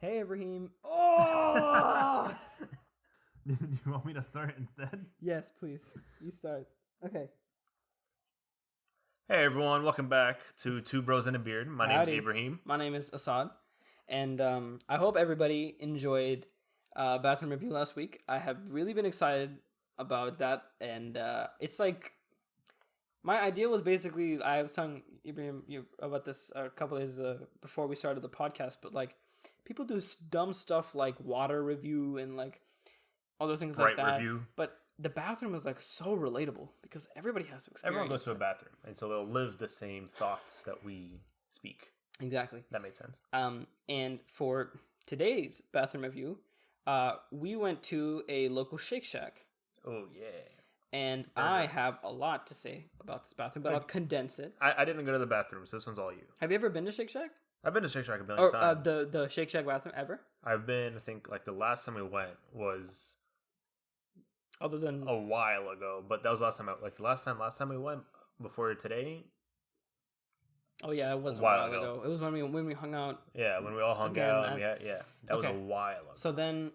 Hey, Ibrahim. Oh! Do you want me to start instead? Yes, please. You start. Okay. Hey everyone, welcome back to Two Bros and a Beard. My name's Howdy. Ibrahim. My name is Assad, and I hope everybody enjoyed Bathroom Review last week. I have really been excited about that, and it's like my idea was basically I was telling Ibrahim about this a couple days before we started the podcast, but like people do dumb stuff like water review and like all those things like that. Review. But the bathroom is like so relatable because everybody has to experience. Everyone goes to a bathroom, and so they'll live the same thoughts that we speak. Exactly. That made sense. And for today's bathroom review, we went to a local Shake Shack. Oh yeah. And Very I nice. have a lot to say about this bathroom, but I'll condense it. I didn't go to the bathroom, so this one's all you. Have you ever been to Shake Shack? I've been to Shake Shack a billion times. The Shake Shack bathroom ever? I've been, I think, like the last time we went was Other than a while ago, but that was last time. Last time we went before today. oh yeah, it was a while ago. It was when we hung out. Yeah, when we all hung Again, out. That was a while ago. So then,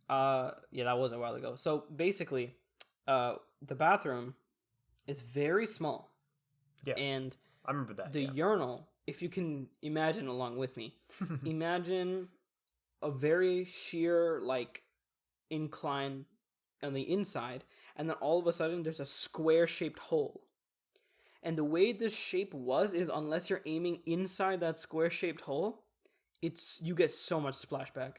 yeah, that was a while ago. So basically, the bathroom is very small. Yeah, and I remember that. The urinal, if you can imagine along with me, imagine a very sheer like incline on the inside, and then all of a sudden there's a square shaped hole. And the way this shape is unless you're aiming inside that square shaped hole, you get so much splashback.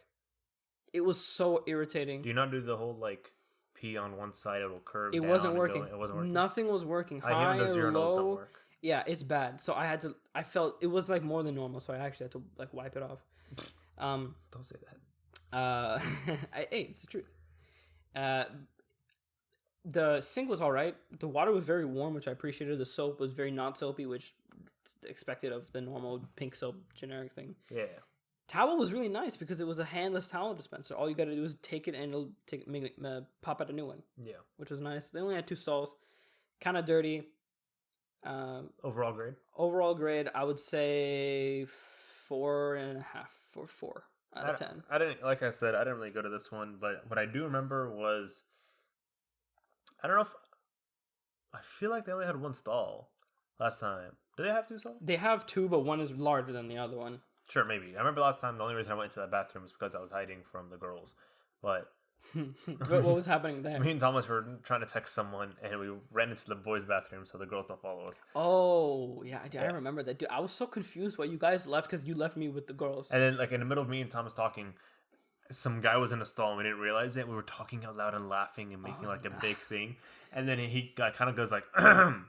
It was so irritating. Do you not do the whole like pee on one side, it'll curve? It down wasn't working. It wasn't working. Nothing was working. High those or urinals don't low. work. Yeah, it's bad. So I felt it was like more than normal. So I actually had to like wipe it off. Don't say that. Hey, it's the truth. The sink was all right. The water was very warm, which I appreciated. The soap was very not soapy, which expected of the normal pink soap generic thing. Yeah. Towel was really nice because it was a handless towel dispenser. All you got to do is take it and it'll pop out a new one. Yeah, which was nice. They only had 2 stalls, kind of dirty. Overall grade. Overall grade, I would say 4.5 or 4 out of 10. I didn't, like I said, I didn't really go to this one, but what I do remember was, I don't know if, I feel like they only had 1 stall last time. Do they have 2 stalls? They have 2, but one is larger than the other one. Sure, maybe. I remember last time, the only reason I went to that bathroom was because I was hiding from the girls. But what was happening there? Me and Thomas were trying to text someone, and we ran into the boys' bathroom so the girls don't follow us. Oh, yeah, I remember that. Dude, I was so confused why you guys left because you left me with the girls. And then, like, in the middle of me and Thomas talking, some guy was in a stall and we didn't realize it. We were talking out loud and laughing and making, a big thing. And then he kind of goes like, and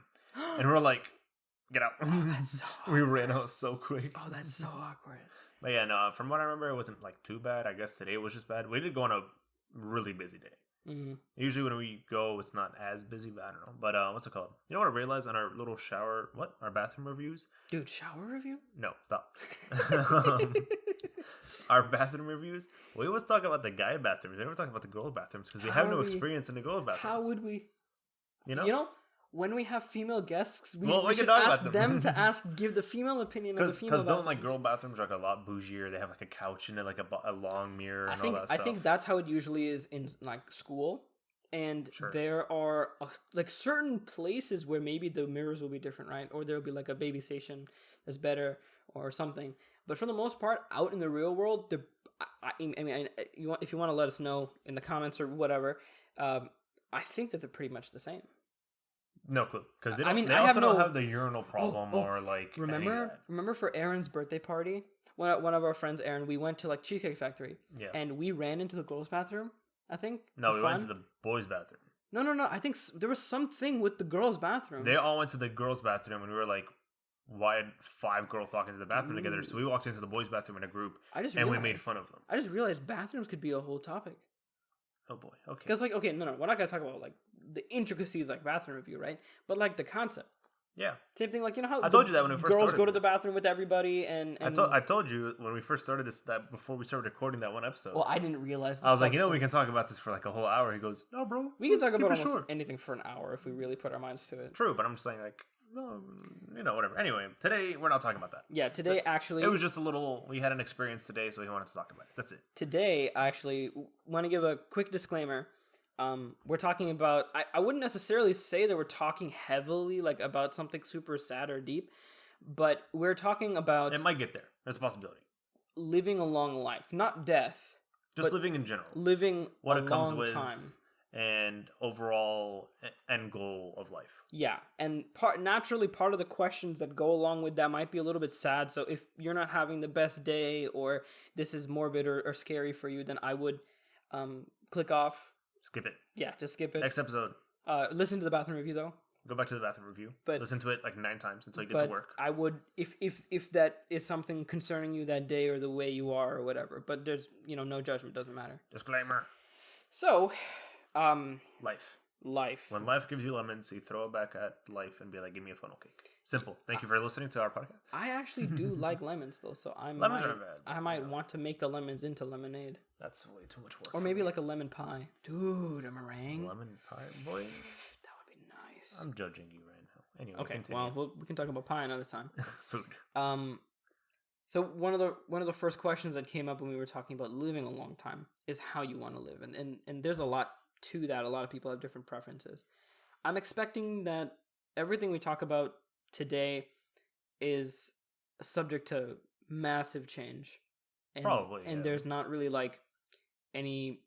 we're like, get out. That's so we ran out so quick. Oh, that's so awkward. But yeah, no, from what I remember, it wasn't, like, too bad. I guess today was just bad. We did go on a really busy day. Mm-hmm. Usually when we go, it's not as busy, but I don't know. But what's it called? You know what I realized on our little our bathroom reviews? Dude, shower review? No, stop. Our bathroom reviews, we always talk about the guy bathrooms. We never talk about the girl bathrooms because we have no experience in the girl bathrooms. How would we? You know? When we have female guests, we can should talk ask about them to give the female opinion of the female bathrooms. Because don't like girl bathrooms are like a lot bougier. They have like a couch in it, like a long mirror and all that stuff. I think that's how it usually is in like school. And there are like certain places where maybe the mirrors will be different, right? Or there'll be like a baby station that's better or something. But for the most part, out in the real world, if you want to let us know in the comments or whatever, I think that they're pretty much the same. No clue, because they also don't have the urinal problem or like. Remember for Aaron's birthday party, one of our friends, Aaron, we went to like Cheesecake Factory, and we ran into the girls' bathroom. I think. No, we went to the boys' bathroom. No. I think there was something with the girls' bathroom. They all went to the girls' bathroom, and we were like, why had 5 girls walk into the bathroom together? So we walked into the boys' bathroom in a group, we made fun of them. I just realized bathrooms could be a whole topic. Oh boy, okay. Because we're not gonna talk about like the intricacies like bathroom review, right? But like the concept. Yeah. Same thing, like, you know how I told you that when we first girls started go to the bathroom with everybody, and I told you when we first started this that before we started recording that one episode. Well, I didn't realize. I was like, we can talk about this for like a whole hour. He goes, no, bro, we can talk about almost anything for an hour if we really put our minds to it. True, but I'm just saying, like, whatever. Anyway, today we're not talking about that. Yeah, today actually... It was just a little... We had an experience today, so we wanted to talk about it. That's it. Today, I actually want to give a quick disclaimer. We're talking about... I wouldn't necessarily say that we're talking heavily like about something super sad or deep, but we're talking about... It might get there. There's a possibility. Living a long life. Not death. Just living in general. Living what a it comes long with, time. And overall end goal of life. Yeah, and naturally part of the questions that go along with that might be a little bit sad. So if you're not having the best day, or this is morbid or scary for you, then I would click off. Skip it. Yeah, just skip it. Next episode. Listen to the bathroom review though. Go back to the bathroom review. But listen to it like 9 times until you get to work. I would, if that is something concerning you that day or the way you are or whatever. But there's no judgment. Doesn't matter. Disclaimer. So. Life. When life gives you lemons, you throw it back at life and be like, give me a funnel cake. Simple. Thank you for listening to our podcast. I actually do like lemons though, so lemons aren't bad. I might want to make the lemons into lemonade. That's way too much work. Or maybe like a lemon pie. Dude, a meringue. Lemon pie, boy. That would be nice. I'm judging you right now. Anyway, okay. Continue. Well, we can talk about pie another time. Food. So one of the first questions that came up when we were talking about living a long time is how you want to live, and there's a lot to that. A lot of people have different preferences. I'm expecting that everything we talk about today is subject to massive change. And, probably. And there's not really like any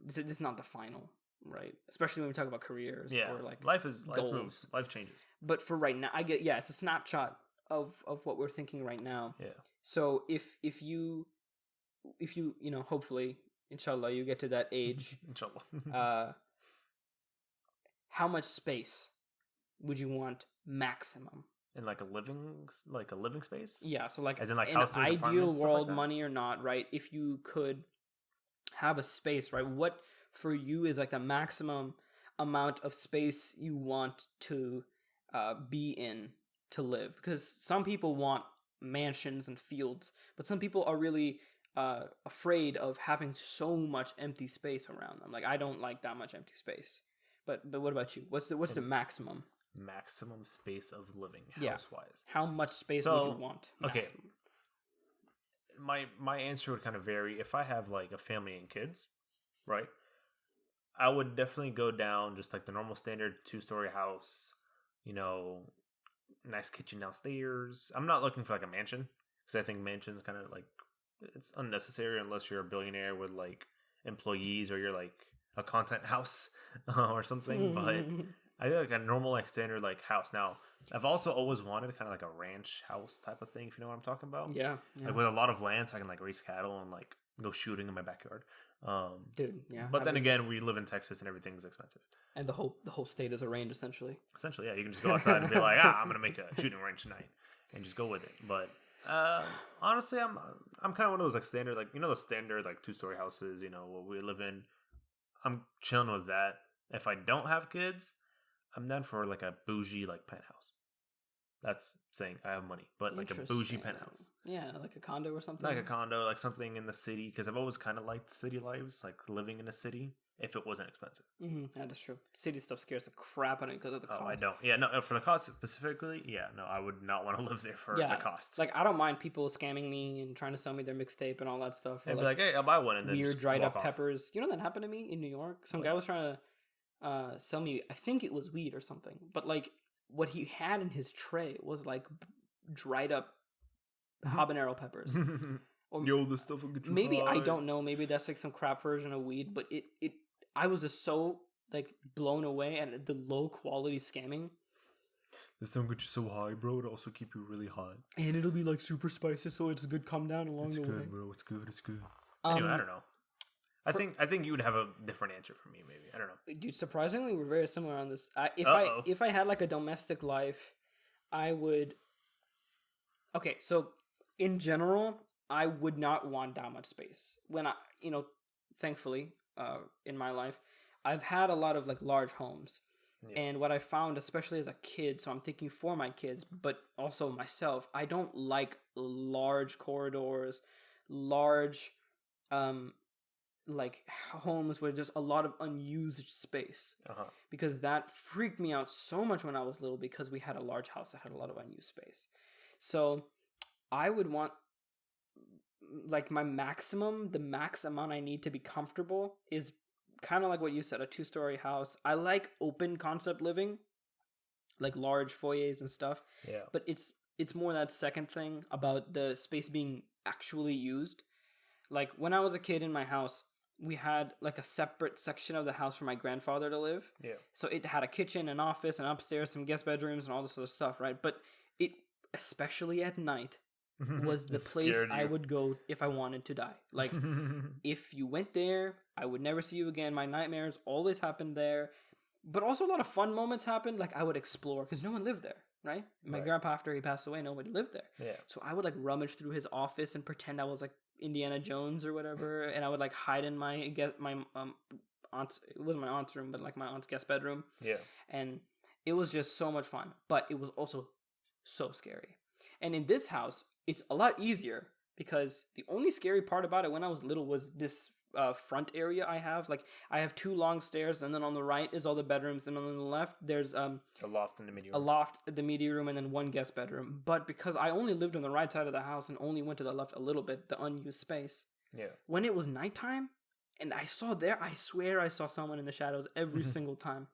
this is not the final, right? Especially when we talk about careers or like life goals. Moves. Life changes. But for right now, it's a snapshot of what we're thinking right now. Yeah. So if you hopefully, inshallah, you get to that age. Inshallah. How much space would you want maximum? In like a living space? Yeah, so like as in like in houses, an ideal world, like money or not, right? If you could have a space, right? What for you is like the maximum amount of space you want to be in to live? Because some people want mansions and fields, but some people are really afraid of having so much empty space around them. Like I don't like that much empty space. But what about you? What's the maximum? Maximum space of living house-wise. How much space would you want? Maximum? Okay. My answer would kind of vary. If I have like a family and kids, right? I would definitely go down just like the normal standard 2-story house. Nice kitchen downstairs. I'm not looking for like a mansion because I think mansions kind of like it's unnecessary unless you're a billionaire with like employees or you're like a content house or something. But I think like a normal like standard like house. Now I've also always wanted kind of like a ranch house type of thing, if you know what I'm talking about. Yeah. Like with a lot of land, so I can like raise cattle and like go shooting in my backyard. Dude, yeah. But then again, we live in Texas and everything's expensive. And the whole state is a range essentially. Essentially, yeah. You can just go outside and be like, I'm gonna make a shooting range tonight, and just go with it. But honestly, I'm kind of one of those like standard like the standard like 2-story houses. What we live in. I'm chilling with that. If I don't have kids, I'm down for like a bougie like penthouse. That's saying I have money, but like a bougie penthouse. Yeah, like a condo or something. Like a condo, like something in the city, because I've always kind of liked city lives, like living in a city. If it wasn't expensive. That is true. City stuff scares the crap out of me because of the cost. Oh, I don't. Yeah, no, for the cost specifically, no, I would not want to live there for the cost. Like, I don't mind people scamming me and trying to sell me their mixtape and all that stuff. And be like, hey, I'll buy one. And then weird dried up off. peppers. You know that happened to me in New York? Some guy was trying to sell me, I think it was weed or something. But, like, what he had in his tray was, like, dried up habanero peppers. Or, this stuff will get you maybe, high. I don't know. Maybe that's, like, some crap version of weed. But I was just so like blown away at the low quality scamming. This don't get you so high, bro. It'll also keep you really high. And it'll be like super spicy, so it's a good come down along the way. It's good, bro. It's good. It's good. Anyway, I don't know. I think you would have a different answer for me. Maybe I don't know. Dude, surprisingly, we're very similar on this. If I had like a domestic life, I would. Okay, so in general, I would not want that much space. When thankfully. In my life, I've had a lot of like large homes, and what I found, especially as a kid, so I'm thinking for my kids, but also myself, I don't like large corridors, large like homes where there's a lot of unused space, because that freaked me out so much when I was little, because we had a large house that had a lot of unused space. So I would want, like, the max amount I need to be comfortable is kind of like what you said, a 2-story house. I like open concept living, like large foyers and stuff. Yeah. But it's more that second thing about the space being actually used. Like, when I was a kid in my house, we had like a separate section of the house for my grandfather to live. Yeah. So it had a kitchen, an office, and upstairs some guest bedrooms and all this other stuff, right? But it, especially at night, was the place I would go if I wanted to die. Like, if you went there, I would never see you again. My nightmares always happened there. But also a lot of fun moments happened. Like, I would explore, because no one lived there, right? My grandpa, after he passed away, nobody lived there. Yeah. So I would like rummage through his office and pretend I was like Indiana Jones or whatever, and I would like hide in my aunt's, it wasn't my aunt's room, but like my aunt's guest bedroom. Yeah. And it was just so much fun, but it was also so scary. And in this house, it's a lot easier, because the only scary part about it when I was little was this front area I have. Like, I have 2 long stairs, and then on the right is all the bedrooms, and on the left there's a loft in the media room. A loft, the media room, and then 1 guest bedroom. But because I only lived on the right side of the house and only went to the left a little bit, the unused space. Yeah. When it was nighttime and I saw there, I swear I saw someone in the shadows every single time.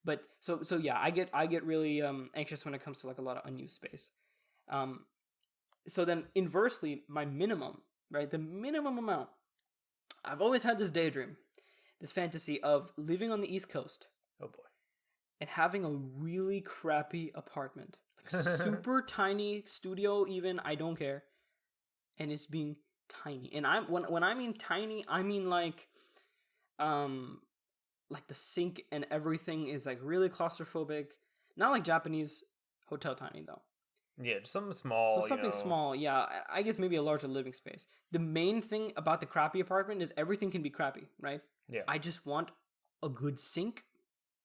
But so yeah, I get really anxious when it comes to like a lot of unused space. So then inversely, my minimum, right? The minimum amount. I've always had this daydream, this fantasy of living on the East Coast. Oh boy. And having a really crappy apartment. Like super tiny studio even, I don't care. And it's being tiny. And when I mean tiny, I mean like the sink and everything is like really claustrophobic. Not like Japanese hotel tiny though. Yeah, just something small. So something small, yeah. I guess maybe a larger living space. The main thing about the crappy apartment is everything can be crappy, right? Yeah. I just want a good sink.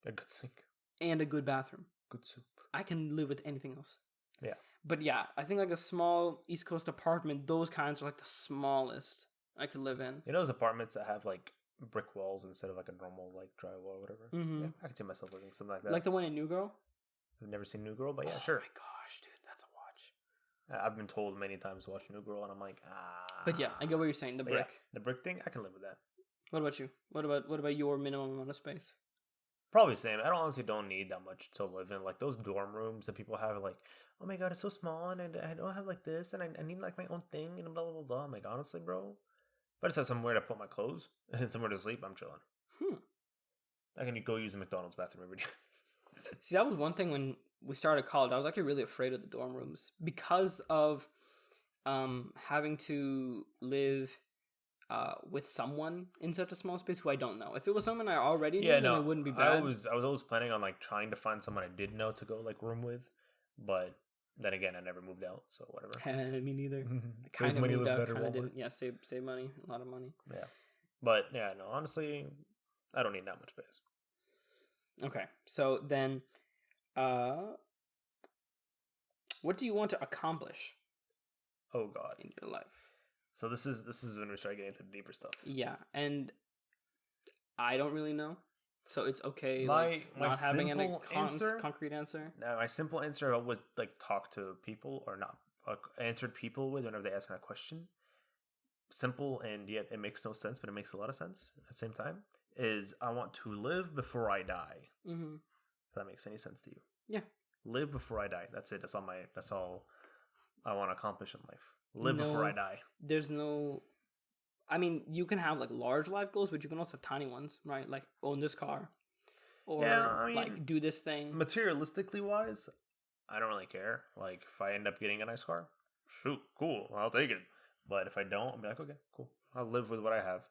A good sink. And a good bathroom. Good soup. I can live with anything else. Yeah. But yeah, I think like a small East Coast apartment, those kinds are like the smallest I could live in. You know those apartments that have like brick walls instead of like a normal like drywall or whatever? Mm-hmm. Yeah, I can see myself living something like that. Like the one in New Girl? I've never seen New Girl, but yeah, sure. Oh my gosh, dude, that's a watch. I've been told many times to watch New Girl, and I'm like, But yeah, I get what you're saying. The brick. Yeah, the brick thing, I can live with that. What about you? What about your minimum amount of space? Probably the same. I honestly don't need that much to live in. Like those dorm rooms that people have, like, oh my god, it's so small, and I don't have like this, and I need like my own thing, and blah blah blah. I'm like, honestly, bro, if I just have somewhere to put my clothes and somewhere to sleep, I'm chilling. I can go use the McDonald's bathroom every day. See, that was one thing when we started college. I was actually really afraid of the dorm rooms because of having to live with someone in such a small space who I don't know. If it was someone I already knew, then it wouldn't be bad. I was always planning on like trying to find someone I did know to go like room with, but then again, I never moved out, so whatever. Me neither. I kind of moved out, kind of didn't. Yeah, save money, a lot of money. Yeah, but yeah, no, honestly, I don't need that much space. Okay, so then, what do you want to accomplish? Oh God, in your life. So this is when we start getting into the deeper stuff. Yeah, and I don't really know, so it's okay. My not having a answer, concrete answer. My simple answer was like talk to people or not answered people with whenever they ask me a question. Simple, and yet it makes no sense, but it makes a lot of sense at the same time. Is I want to live before I die. Mm-hmm. If that makes any sense to you? Yeah. Live before I die. That's it. That's all I want to accomplish in life. Live before I die. There's no. I mean, you can have like large life goals, but you can also have tiny ones, right? Like own this car, or like do this thing. Materialistically wise, I don't really care. Like if I end up getting a nice car, shoot, cool, I'll take it. But if I don't, I'll be like, okay, cool, I'll live with what I have.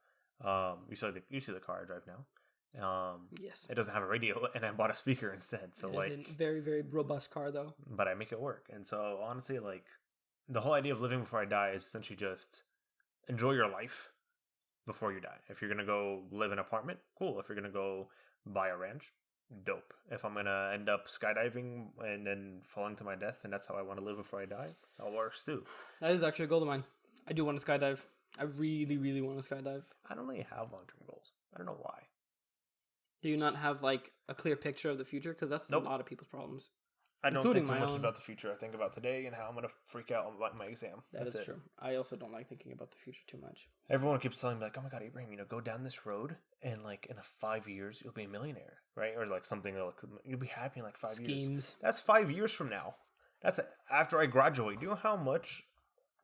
You see the car I drive now. Yes, it doesn't have a radio, and I bought a speaker instead. So it is a very, very robust car, though. But I make it work, and so honestly, like the whole idea of living before I die is essentially just enjoy your life before you die. If you're gonna go live in an apartment, cool. If you're gonna go buy a ranch, dope. If I'm gonna end up skydiving and then falling to my death, and that's how I want to live before I die, that works too. That is actually a goal of mine. I do want to skydive. I really, really want to skydive. I don't really have long-term goals. I don't know why. Do you not have like a clear picture of the future? Because that's a lot of people's problems. I don't including think too my much own. about the future. I think about today and how I'm gonna freak out on my exam. That's true. I also don't like thinking about the future too much. Everyone keeps telling me like, "Oh my god, Abraham, go down this road, and like in 5 years you'll be a millionaire, right? Or like something like you'll be happy in like 5 years." Schemes. That's 5 years from now. That's after I graduate. Do you know how much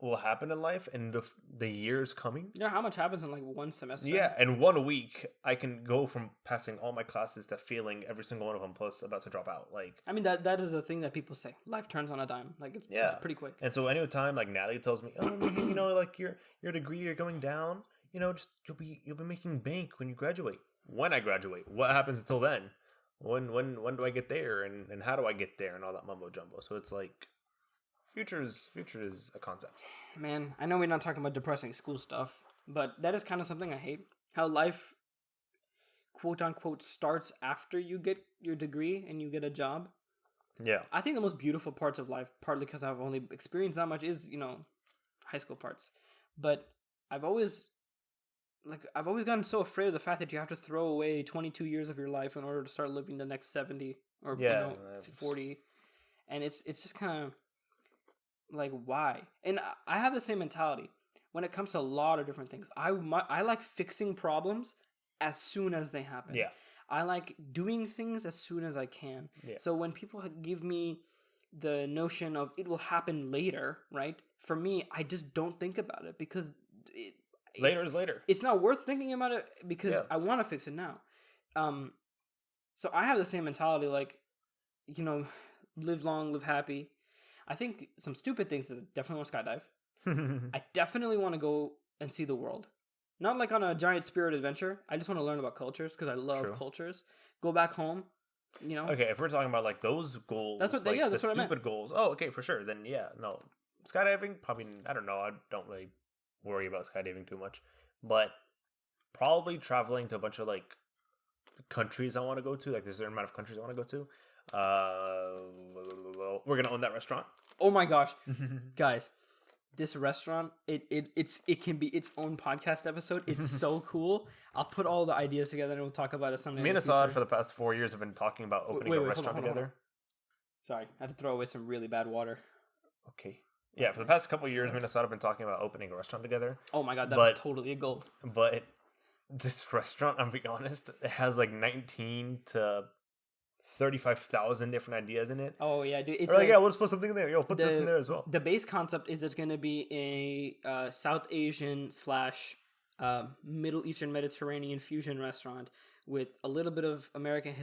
will happen in life in the years coming? You know how much happens in like one semester? Yeah, in 1 week I can go from passing all my classes to failing every single one of them, plus about to drop out. Like, I mean, that is a thing that people say. Life turns on a dime. Like it's pretty quick. And so any time like Natalie tells me, "Oh, like your degree, you're going down. Just you'll be making bank when you graduate." When I graduate, what happens until then? When do I get there, and how do I get there, and all that mumbo jumbo? So it's like future is a concept. Man, I know we're not talking about depressing school stuff, but that is kind of something I hate. How life, quote unquote, starts after you get your degree and you get a job. Yeah. I think the most beautiful parts of life, partly because I've only experienced that much, is, high school parts. But I've always gotten so afraid of the fact that you have to throw away 22 years of your life in order to start living the next 70 or 40. And it's just kind of like, why? And I have the same mentality when it comes to a lot of different things. I like fixing problems as soon as they happen. Yeah. I like doing things as soon as I can. Yeah. So when people give me the notion of it will happen later, right? For me, I just don't think about it because later is later. It's not worth thinking about it because I want to fix it now. So I have the same mentality, like, live long, live happy. I think some stupid things is I definitely want to skydive. I definitely want to go and see the world. Not like on a giant spirit adventure. I just want to learn about cultures because I love cultures. Go back home, Okay, if we're talking about like those goals, that's what like that's the what I stupid meant. goals. Oh, okay, for sure. Then no. Skydiving, probably, I don't know. I don't really worry about skydiving too much. But probably traveling to a bunch of like countries I want to go to. Like there's a certain amount of countries I want to go to. We're gonna own that restaurant. Oh my gosh, guys, this restaurant it can be its own podcast episode. It's so cool. I'll put all the ideas together and we'll talk about it someday. Me and Assad for the past 4 years have been talking about opening a restaurant together. Sorry, I had to throw away some really bad water. Okay. Yeah, for the past couple of years, me and Assad have been talking about opening a restaurant together. Oh my god, that's totally a goal. But this restaurant, I'm being honest, it has like 19 to 35,000 different ideas in it. Oh yeah, dude. It's like, yeah, we'll just put something in there. Yo, put this in there as well. The base concept is it's going to be a South Asian / Middle Eastern Mediterranean fusion restaurant with a little bit of American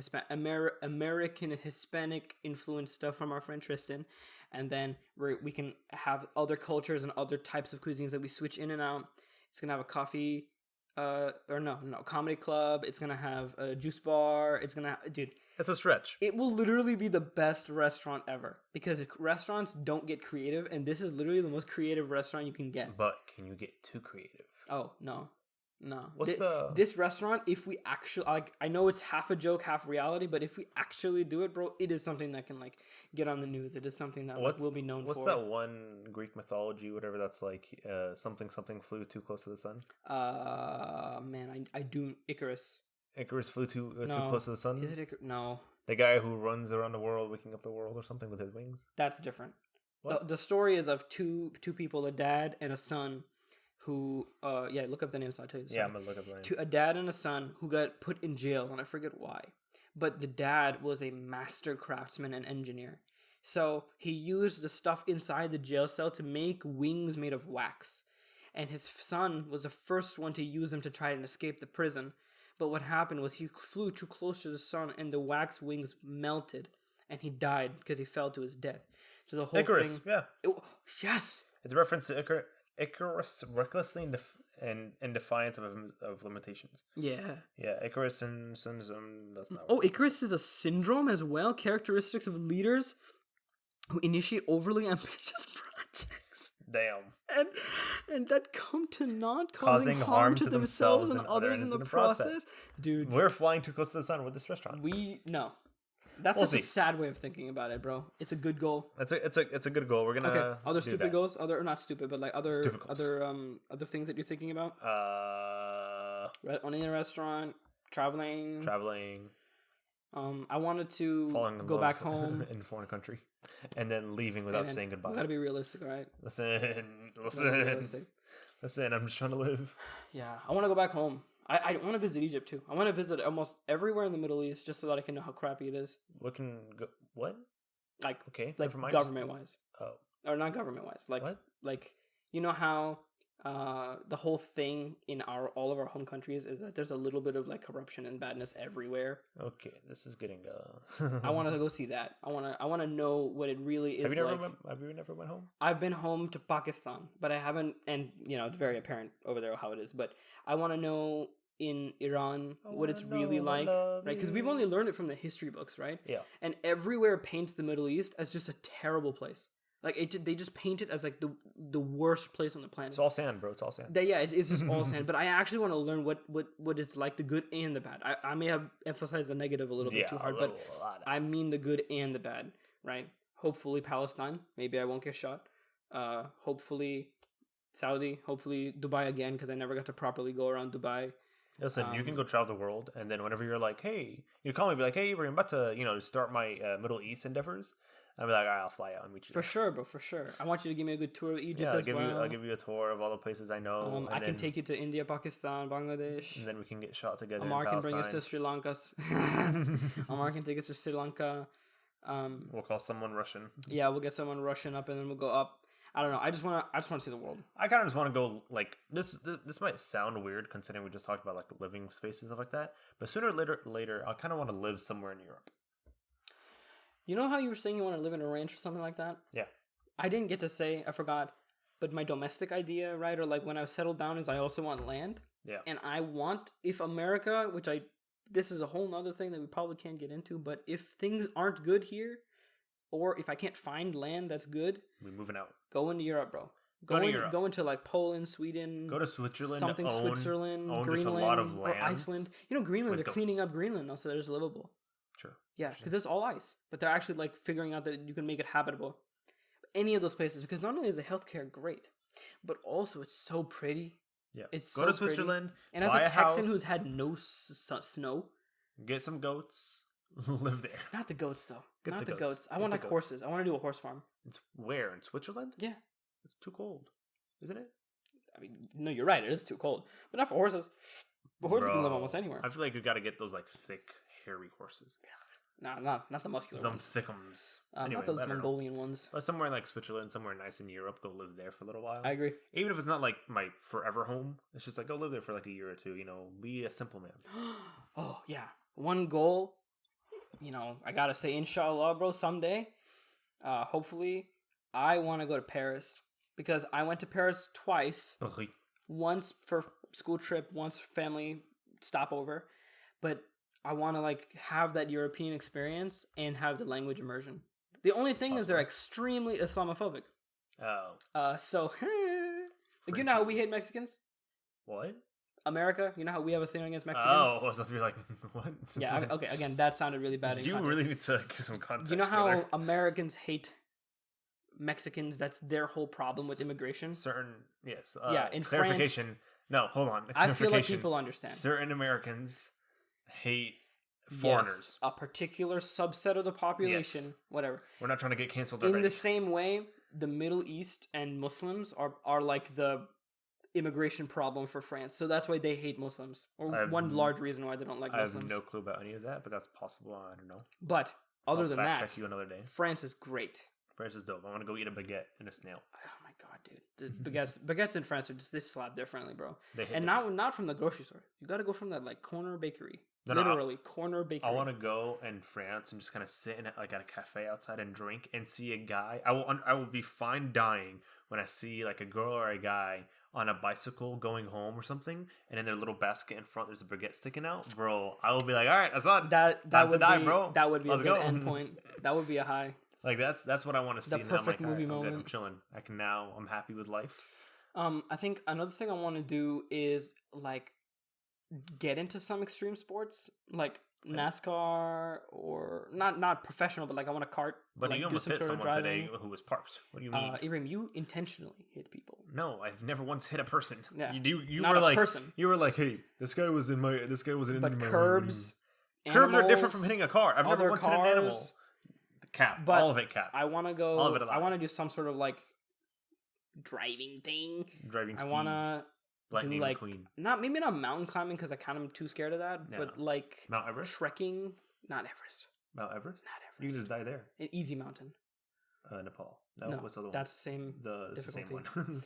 Hispanic influenced stuff from our friend Tristan, and then we can have other cultures and other types of cuisines that we switch in and out. It's gonna have a coffee, comedy club. It's gonna have a juice bar. It's gonna, dude. It's a stretch. It will literally be the best restaurant ever because restaurants don't get creative, and this is literally the most creative restaurant you can get. But can you get too creative? Oh no. What's this restaurant? If we actually, like, I know it's half a joke, half reality, but if we actually do it, bro, it is something that can like get on the news. It is something that will be known for. What's that one Greek mythology, whatever that's like? Something flew too close to the sun. Man, I do Icarus. Icarus flew too close to the sun. Is it Icarus? No. The guy who runs around the world, waking up the world, or something with his wings. That's different. What? The story is of two people, a dad and a son. Who, look up the names, I'll tell you the story. Yeah, I'm gonna look up the name. A dad and a son who got put in jail, and I forget why. But the dad was a master craftsman and engineer. So he used the stuff inside the jail cell to make wings made of wax. And his son was the first one to use them to try and escape the prison. But what happened was he flew too close to the sun, and the wax wings melted, and he died because he fell to his death. So the whole Icarus, thing... yeah. Yes! It's a reference to Icarus recklessly in defiance of limitations. Yeah. Yeah, Icarus and that's not. Oh, Icarus is a syndrome as well. Characteristics of leaders who initiate overly ambitious projects. Damn. And that come to not causing harm to themselves and others in the process. Dude, we're flying too close to the sun with this restaurant. No. That's We'll just a see. sad way of thinking about it, bro. It's a good goal. It's a good goal. We're gonna Okay. Other do stupid that. goals? Other or not stupid, but like Stupid goals. other things that you're thinking about? Traveling. Owning a restaurant, traveling. I wanted to Falling in go love back home. in a foreign country, and then leaving Hey, without man, saying goodbye. we gotta be realistic, all right? Listen. Gotta be realistic. Listen. I'm just trying to live. Yeah, I want to go back home. I want to visit Egypt too. I want to visit almost everywhere in the Middle East just so that I can know how crappy it is. What? Like, Okay. like never mind. government wise, Oh. or not government wise. Like, What? like you know how the whole thing in all of our home countries is that there's a little bit of like corruption and badness everywhere. Okay. This is getting. I want to go see that. I want to know what it really is. Have you never went home? I've been home to Pakistan, but I haven't, and it's very apparent over there how it is. But I want to know in Iran what it's really like, right? Because we've only learned it from the history books, right? Yeah. And everywhere paints the Middle East as just a terrible place. Like they just paint it as like the worst place on the planet. It's all sand, bro. It's all sand. It's just all sand. But I actually want to learn what it's like, the good and the bad. I may have emphasized the negative a little bit too hard, but I mean the good and the bad, right? Hopefully Palestine. Maybe I won't get shot. Hopefully Saudi. Hopefully Dubai again, because I never got to properly go around Dubai. Listen, you can go travel the world, and then whenever you're like, hey, you call me, be like, hey, we're about to, start my Middle East endeavors. I'll be like, all right, I'll fly out and meet you. For sure, bro, for sure. I want you to give me a good tour of Egypt as well. I'll give you a tour of all the places I know. I can take you to India, Pakistan, Bangladesh. And then we can get shot together. Amar can bring us to Sri Lanka. Amar can take us to Sri Lanka. We'll call someone Russian. Yeah, we'll get someone Russian up, and then we'll go up. I don't know. I just want to see the world. I kind of just want to go like this. This might sound weird considering we just talked about like the living spaces and stuff like that. But sooner or later, I kind of want to live somewhere in Europe. You know how you were saying you want to live in a ranch or something like that? Yeah. I didn't get to say. I forgot. But my domestic idea, right, or like when I've settled down, is I also want land. Yeah. And I want, if America, this is a whole nother thing that we probably can't get into, but if things aren't good here, or if I can't find land that's good, we're moving out. Go into Europe, bro. Go into like Poland, Sweden. Go to Switzerland. Switzerland, own Greenland, just a lot of or Iceland. Greenland, they're cleaning up Greenland now so that it's livable. Sure. Yeah, because it's all ice. But they're actually like figuring out that you can make it habitable. Any of those places, because not only is the healthcare great, but also it's so pretty. Yeah. It's go so to Switzerland. And as a Texan who's had no snow, get some goats. Live there. Not the goats though. Not the goats. I want like horses. I want to do a horse farm. It's where? In Switzerland? Yeah. It's too cold, isn't it? I mean, no, you're right. It is too cold, but not for horses. But horses can live almost anywhere. I feel like you got to get those like thick, hairy horses. Nah, not the muscular Them ones. thickums. Anyway, not those Mongolian ones. But somewhere in like Switzerland, somewhere nice in Europe, go live there for a little while. I agree. Even if it's not like my forever home, it's just like go live there for like a year or two. Be a simple man. Oh yeah, one goal. I gotta say, inshallah, bro. Someday, hopefully, I want to go to Paris because I went to Paris twice. Once for school trip, once family stopover, but I want to like have that European experience and have the language immersion. The only thing is they're extremely Islamophobic. Oh. So you know how we hate Mexicans? What? America, you know how we have a thing against Mexicans? Oh, I was about to be like, what? Yeah, okay, again, that sounded really bad in You context. really need to give some context. You know how Americans hate Mexicans? That's their whole problem with immigration? Yes. In clarification. France... No, hold on. I feel like people understand. Certain Americans hate foreigners. Yes, a particular subset of the population, whatever. We're not trying to get canceled In already. the same way, the Middle East and Muslims are like the immigration problem for France. So that's why they hate Muslims. Or one large reason why they don't like Muslims. I have no clue about any of that, but that's possible. I don't know. But other than that, check you another day. France is great. France is dope. I want to go eat a baguette and a snail. Oh my god, dude! The baguettes in France are just they slap differently, bro. And not from the grocery store. You got to go from that like corner bakery. Corner bakery. I want to go in France and just kind of sit in at a cafe outside and drink and see a guy. I will be fine dying when I see like a girl or a guy on a bicycle going home or something, and in their little basket in front there's a baguette sticking out, bro. I will be like, all right, Assad, that would die, be, bro. That would be a good end point. That would be a high. Like that's what I want to see. The perfect movie moment. I'm chilling. I'm happy with life. I think another thing I want to do is like get into some extreme sports. Like NASCAR or not professional, but like I want a kart. But like, you almost hit someone today who was parked. What do you mean? Ibrahim, you intentionally hit people. No, I've never once hit a person. Yeah, you not were a like person. You were like, hey, this guy was in my. This guy was in. But my curbs. Curbs are different from hitting a car. I've never once hit an animal. Cap, but all of it cap. I want to go. All of it alive. I want to do some sort of like driving thing. Driving speed. I want to Lightning do like McQueen. maybe not mountain climbing because I kind of am too scared of that. Yeah. But like Mount Everest, trekking, not Everest. Mount Everest, not Everest. You can just die there. An easy mountain. Nepal. No, what's the other one? That's the same. It's the same one.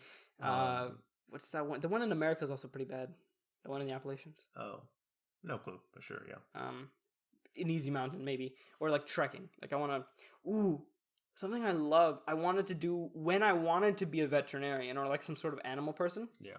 What's that one? The one in America is also pretty bad. The one in the Appalachians. Oh, no clue, but sure, yeah. An easy mountain maybe, or like trekking. Like I want to. Ooh, something I love. I wanted to do when I wanted to be a veterinarian or like some sort of animal person. Yeah.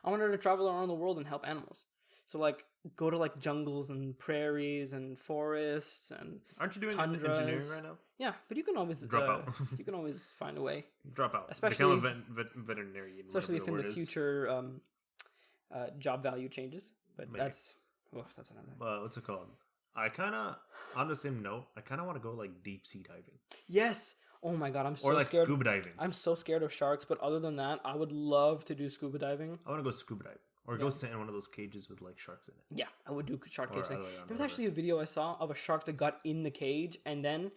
I wanted to travel around the world and help animals. So like go to like jungles and prairies and forests and aren't you doing tundras. Engineering right now? Yeah, but you can always drop out. You can always find a way. Drop out. Especially become a veterinarian. Especially if in the future job value changes. But maybe. that's another. What's it called? I kind of, on the same note, I kind of want to go like deep sea diving. Yes. Oh my god, I'm so scared. Or like scuba diving. I'm so scared of sharks, but other than that, I would love to do scuba diving. I want to go scuba diving. Or go sit in one of those cages with like sharks in it. Yeah, I would do shark cage thing. There was actually a video I saw of a shark that got in the cage, and then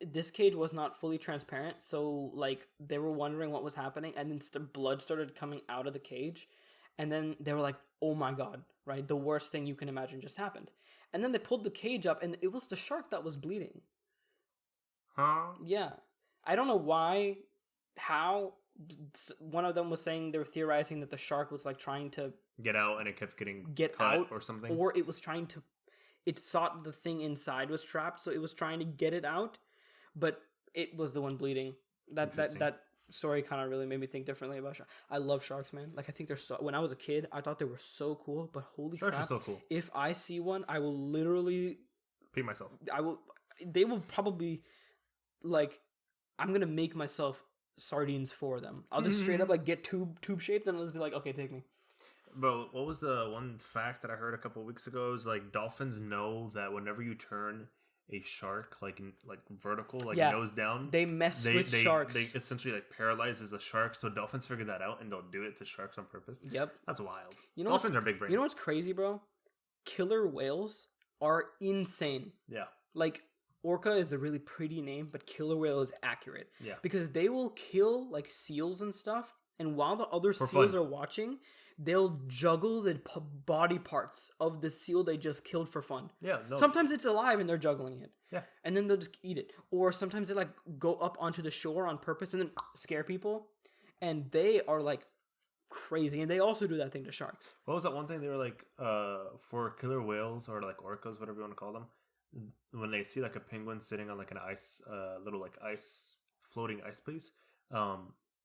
this cage was not fully transparent, so like they were wondering what was happening, and then blood started coming out of the cage, and then they were like, "Oh my god!" Right, the worst thing you can imagine just happened, and then they pulled the cage up, and it was the shark that was bleeding. Huh? Yeah, I don't know why, how. One of them was saying they were theorizing that the shark was like trying to get out, and it kept getting cut out or something, or it was trying to. It thought the thing inside was trapped, so it was trying to get it out, but it was the one bleeding. That story kind of really made me think differently about sharks. I love sharks, man. Like I think they're so. When I was a kid, I thought they were so cool, but holy crap, sharks are so cool. If I see one, I will literally pee myself. They will probably like. I'm gonna make myself sardines for them. I'll just straight up like get tube shaped, and I'll just be like, okay, take me. Bro, what was the one fact that I heard a couple of weeks ago? It was like dolphins know that whenever you turn a shark like vertical, like nose down, they mess with sharks. They essentially like paralyzes the shark. So dolphins figure that out, and they'll do it to sharks on purpose. Yep, that's wild. Dolphins are big brains. You know what's crazy, bro? Killer whales are insane. Yeah, like. Orca is a really pretty name, but killer whale is accurate. Yeah. Because they will kill like seals and stuff, and while the other seals are watching, they'll juggle the body parts of the seal they just killed for fun. Yeah. No. Sometimes it's alive and they're juggling it. Yeah. And then they'll just eat it. Or sometimes they like go up onto the shore on purpose and then scare people. And they are like crazy. And they also do that thing to sharks. What was that one thing they were like, for killer whales or like orcas, whatever you want to call them? When they see like a penguin sitting on like an ice, little like floating ice piece, or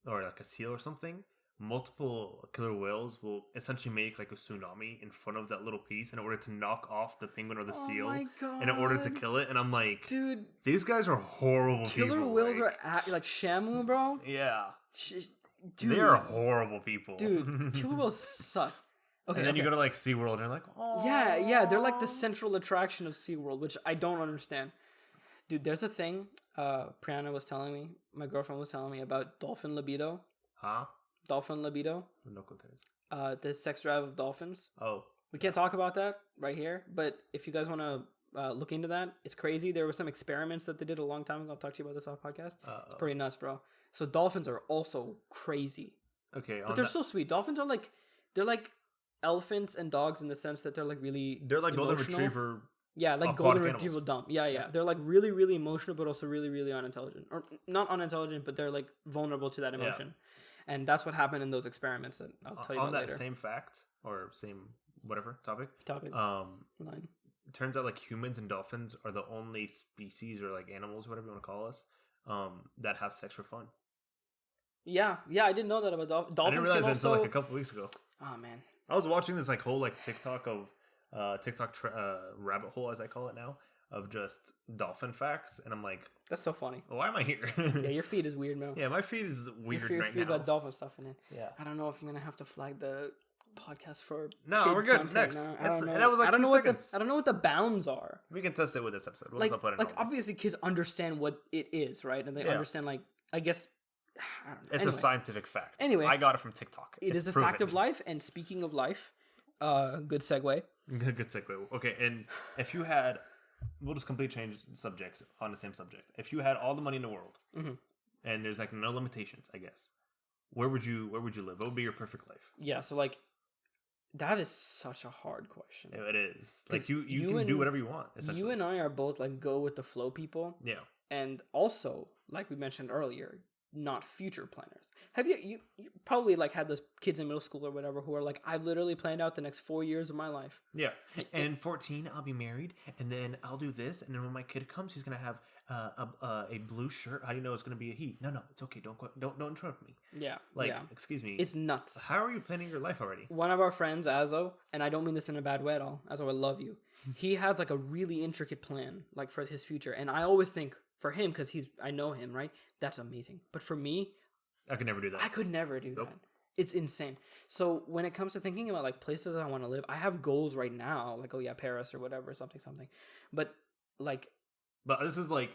like a seal or something, multiple killer whales will essentially make like a tsunami in front of that little piece in order to knock off the penguin or the seal. Oh my god! In order to kill it, and I'm like, dude, these guys are horrible people. Killer whales are like Shamu, bro. Yeah, dude, they are horrible people. Dude, killer whales suck. Okay, and then you go to like SeaWorld and you're like, oh. Yeah, they're like the central attraction of SeaWorld, which I don't understand. Dude, there's a thing Priyana was telling me, my girlfriend was telling me about dolphin libido. Huh? Dolphin libido. No clue. The sex drive of dolphins. Oh. We can't talk about that right here, but if you guys want to look into that, it's crazy. There were some experiments that they did a long time ago. I'll talk to you about this off podcast. It's pretty nuts, bro. So dolphins are also crazy. Okay. But they're so sweet. Dolphins are like, they're like elephants and dogs in the sense that they're like really they're like emotional. golden retriever. Yeah, like golden retriever dumb. Yeah. They're like really, really emotional, but also really, really unintelligent. Or not unintelligent, but they're like vulnerable to that emotion. Yeah. And that's what happened in those experiments that I'll tell you about later. On that same fact or same whatever topic. Line. It turns out like humans and dolphins are the only species or like animals, whatever you want to call us, that have sex for fun. Yeah, I didn't know that about dolphins. I didn't realize that until like a couple weeks ago. Oh man. I was watching this like whole like TikTok rabbit hole, as I call it now, of just dolphin facts, and I'm like, that's so funny. Why am I here? Yeah, your feed is weird, man. Yeah, my feed is weird right now. Your feed got dolphin stuff in it. Yeah. I don't know if I'm gonna have to flag the podcast for No, kid we're good. content Next. now. And that was like I don't 2 know seconds. I don't know what the bounds are. We can test it with this episode. We'll just upload it normally. Obviously kids understand what it is, right? And they understand, like, I guess, I don't know. It's a scientific fact. Anyway, I got it from TikTok. It is a proven. fact of life. And speaking of life, good segue. Good segue. Okay, and if you had, we'll just completely change subjects on the same subject. If you had all the money in the world, and there's like no limitations, I guess, where would you live? What would be your perfect life? Yeah, so like, that is such a hard question. It is. Like you can do whatever you want. Essentially, you and I are both like go with the flow people. Yeah. And also, like we mentioned earlier, not future planners. Have you probably like had those kids in middle school or whatever who are like, I've literally planned out the next 4 years of my life. Yeah. And in 14, I'll be married, and then I'll do this, and then when my kid comes, he's gonna have a blue shirt. How do you know it's gonna be a he? No, it's okay. Don't interrupt me. Yeah. Like, yeah. Excuse me. It's nuts. How are you planning your life already? One of our friends, Azo, and I don't mean this in a bad way at all. Azo, I love you. He has like a really intricate plan, like for his future, and I always think for him, because I know him, right? That's amazing. But for me, I could never do that. I could never do that. It's insane. So when it comes to thinking about like places I want to live, I have goals right now, like, oh yeah, Paris or whatever, something. But like, but this is like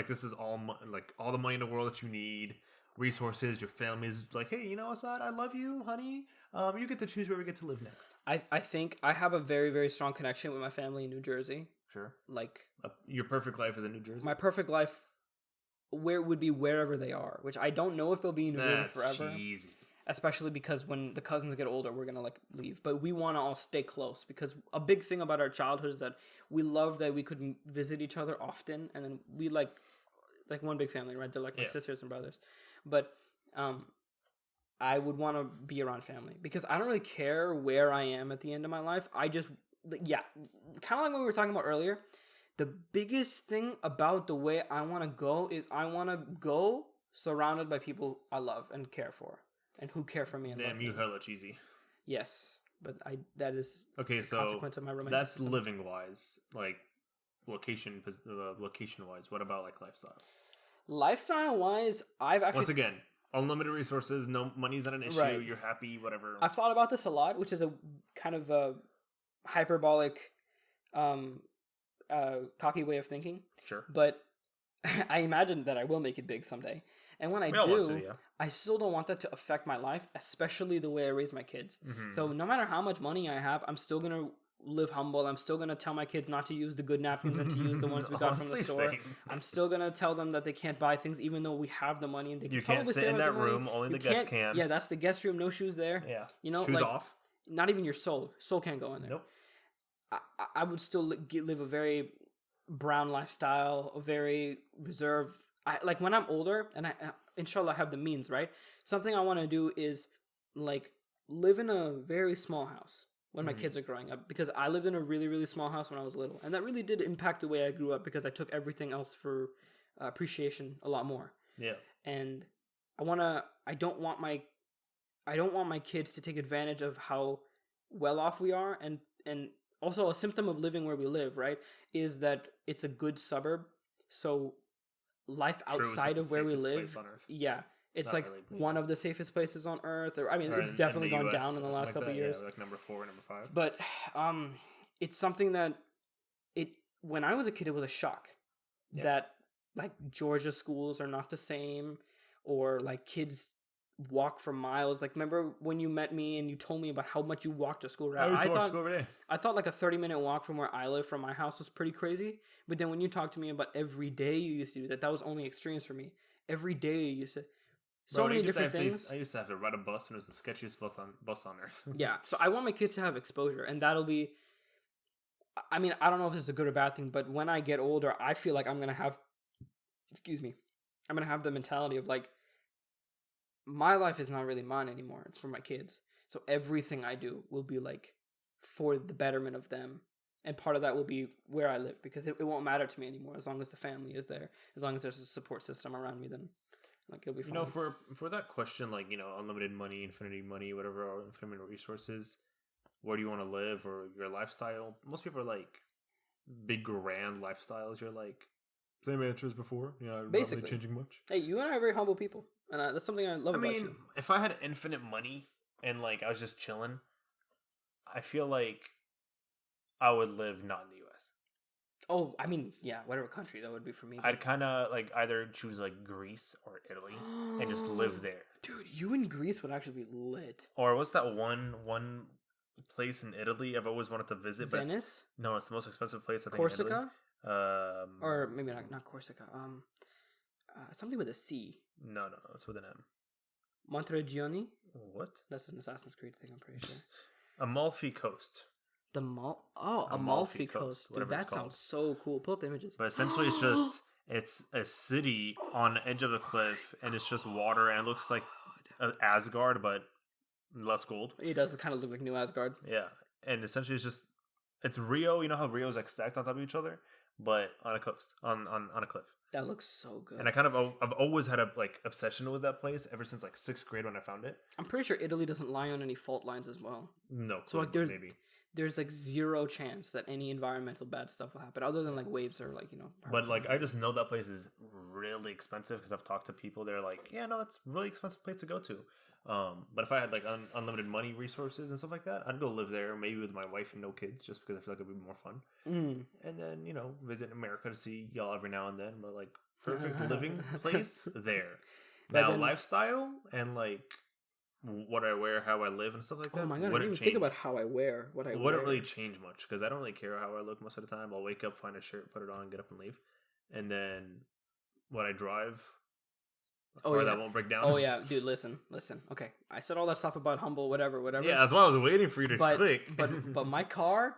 this is all like all the money in the world that you need, resources. Your family's like, hey, you know, Assad, I love you, honey. You get to choose where we get to live next. I think I have a very, very strong connection with my family in New Jersey. Sure. Like your perfect life is in New Jersey. My perfect life, would be wherever they are, which I don't know if they'll be in New Jersey forever. Cheesy. Especially because when the cousins get older, we're gonna like leave. But we want to all stay close because a big thing about our childhood is that we love that we could visit each other often, and then we like one big family, right? They're like my sisters and brothers. But I would want to be around family because I don't really care where I am at the end of my life. I just kind of like what we were talking about earlier. The biggest thing about the way I want to go is I want to go surrounded by people I love and care for, and who care for me. And damn, you hella cheesy. Yes, but that is okay. So consequence of my romanticism. That's living wise, like location wise. What about like lifestyle? Lifestyle wise, I've actually once again unlimited resources, no money's not an issue. Right. You're happy, whatever. I've thought about this a lot, which is a kind of a hyperbolic, cocky way of thinking. Sure. But I imagine that I will make it big someday. And when I do, I still don't want that to affect my life, especially the way I raise my kids. Mm-hmm. So no matter how much money I have, I'm still going to live humble. I'm still going to tell my kids not to use the good napkins and to use the ones we got from the store. I'm still going to tell them that they can't buy things even though we have the money. And they you can't sit in that room. Only the guests can. Yeah, that's the guest room. No shoes there. Yeah. You know, shoes like, off. Not even your soul. Soul can't go in there. Nope. I would still live a very brown lifestyle, a very reserved. Like when I'm older, and inshallah I have the means, right? Something I want to do is like live in a very small house when my kids are growing up, because I lived in a really, really small house when I was little, and that really did impact the way I grew up because I took everything else for appreciation a lot more. Yeah, and I don't want my kids to take advantage of how well off we are, and also a symptom of living where we live, right, is that it's a good suburb. So life outside of where we live, it's like one of the safest places on earth. Or I mean, it's definitely gone down in the last couple of years. Yeah, like number 4, number 5. But it's something that when I was a kid, it was a shock that like Georgia schools are not the same, or like kids walk for miles. Like, remember when you met me and you told me about how much you walked to school, right? I thought like a 30-minute walk from where I live from my house was pretty crazy. But then when you talked to me about every day you used to do that was only extremes for me. Every day you used to many different things. I used to have to ride a bus, and it was the sketchiest bus on earth. Yeah, so I want my kids to have exposure, and that'll be, I mean, I don't know if this is a good or bad thing, but when I get older, I feel like I'm going to have the mentality of like, my life is not really mine anymore. It's for my kids. So everything I do will be like for the betterment of them. And part of that will be where I live, because it won't matter to me anymore as long as the family is there. As long as there's a support system around me, then like it'll be fine. You know, for that question, like, you know, unlimited money, infinity money, whatever, or infinite resources, where do you want to live, or your lifestyle? Most people are like big grand lifestyles. You're like, same answer as before. You know, basically not really changing much. Hey, you and I are very humble people. And that's something I love about you. If I had infinite money and like I was just chilling, I feel like I would live not in the U.S. Oh, I mean, yeah, whatever country that would be for me. I'd kind of like either choose like Greece or Italy and just live there. Dude, you in Greece would actually be lit. Or what's that one place in Italy I've always wanted to visit? Venice? No, it's the most expensive place I think. Corsica? In Italy. Or maybe not Corsica. Something with a C. No, it's with an M. Monteriggioni? What? That's an Assassin's Creed thing, I'm pretty sure. Amalfi Coast. Amalfi Coast. Dude, that sounds so cool. Pull up the images. But essentially, it's a city on the edge of the cliff, and it's just water, and it looks like Asgard, but less gold. It does kind of look like New Asgard. Yeah, and essentially, it's Rio. You know how Rio's like stacked on top of each other, but on a coast, on a cliff. That looks so good. And I've always had a like obsession with that place ever since like 6th grade when I found it. I'm pretty sure Italy doesn't lie on any fault lines as well. No, so like there's like zero chance that any environmental bad stuff will happen, other than like waves or like But like I just know that place is really expensive because I've talked to people. They're like, yeah, no, it's a really expensive place to go to. But if I had like unlimited money, resources, and stuff like that, I'd go live there, maybe with my wife and no kids, just because I feel like it'd be more fun. And then visit America to see y'all every now and then. But like perfect living place there. Now lifestyle and like what I wear, how I live, and stuff like that. Oh my god, I didn't even think about how I wear, what I wear. It wouldn't really change much because I don't really care how I look most of the time. I'll wake up, find a shirt, put it on, get up and leave. And then what I drive, car that won't break down. Oh yeah, dude, listen. Okay, I said all that stuff about humble, whatever. Yeah, that's why I was waiting for you to click. but my car,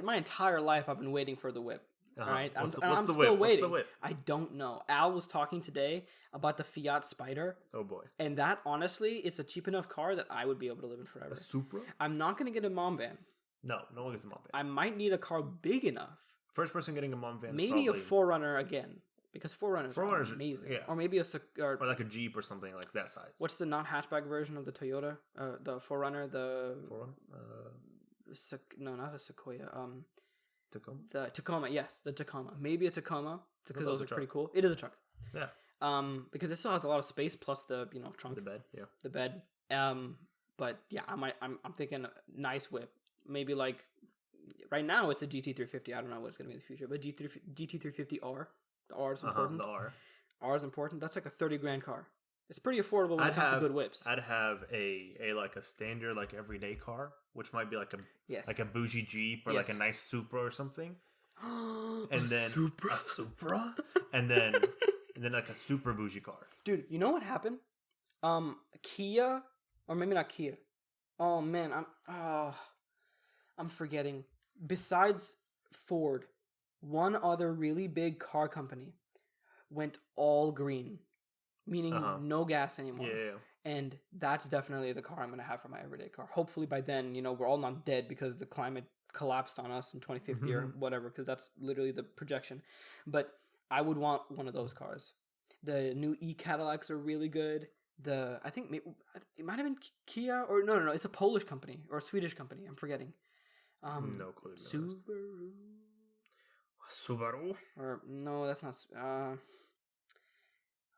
my entire life I've been waiting for the whip. All right, I'm still waiting. What's the whip? I don't know. Al was talking today about the Fiat Spider. Oh boy! And that honestly, it's a cheap enough car that I would be able to live in forever. A Supra? I'm not gonna get a mom van. No one gets a mom van. I might need a car big enough. First person getting a mom van. Maybe a 4Runner again, because 4Runners are amazing. Yeah. Or maybe or like a Jeep or something like that size. What's the not hatchback version of the Toyota? The 4Runner. The 4Runner. No, not a Sequoia. Tacoma? The Tacoma, yes, the Tacoma. Maybe a Tacoma because those are pretty cool. It is a truck. Yeah. Because it still has a lot of space plus the trunk. The bed, yeah. The bed. But yeah, I'm thinking nice whip. Maybe like right now it's a GT350. I don't know what it's gonna be in the future, but GT350R. The R is important. The R. R is important. That's like a $30,000 car. It's pretty affordable when it comes to good whips. I'd have a like a standard like everyday car, which might be like a bougie Jeep or like a nice Supra or something. And then Supra? A Supra, and then like a super bougie car. Dude, you know what happened? Kia, or maybe not Kia. Oh man, I'm forgetting. Besides Ford, one other really big car company went all green. Meaning no gas anymore. Yeah. And that's definitely the car I'm going to have for my everyday car. Hopefully by then, we're all not dead because the climate collapsed on us in 2050 or whatever, because that's literally the projection. But I would want one of those cars. The new Cadillacs are really good. I think it might have been Kia or no, it's a Polish company or a Swedish company. I'm forgetting. No clue. Subaru? Or no, that's not.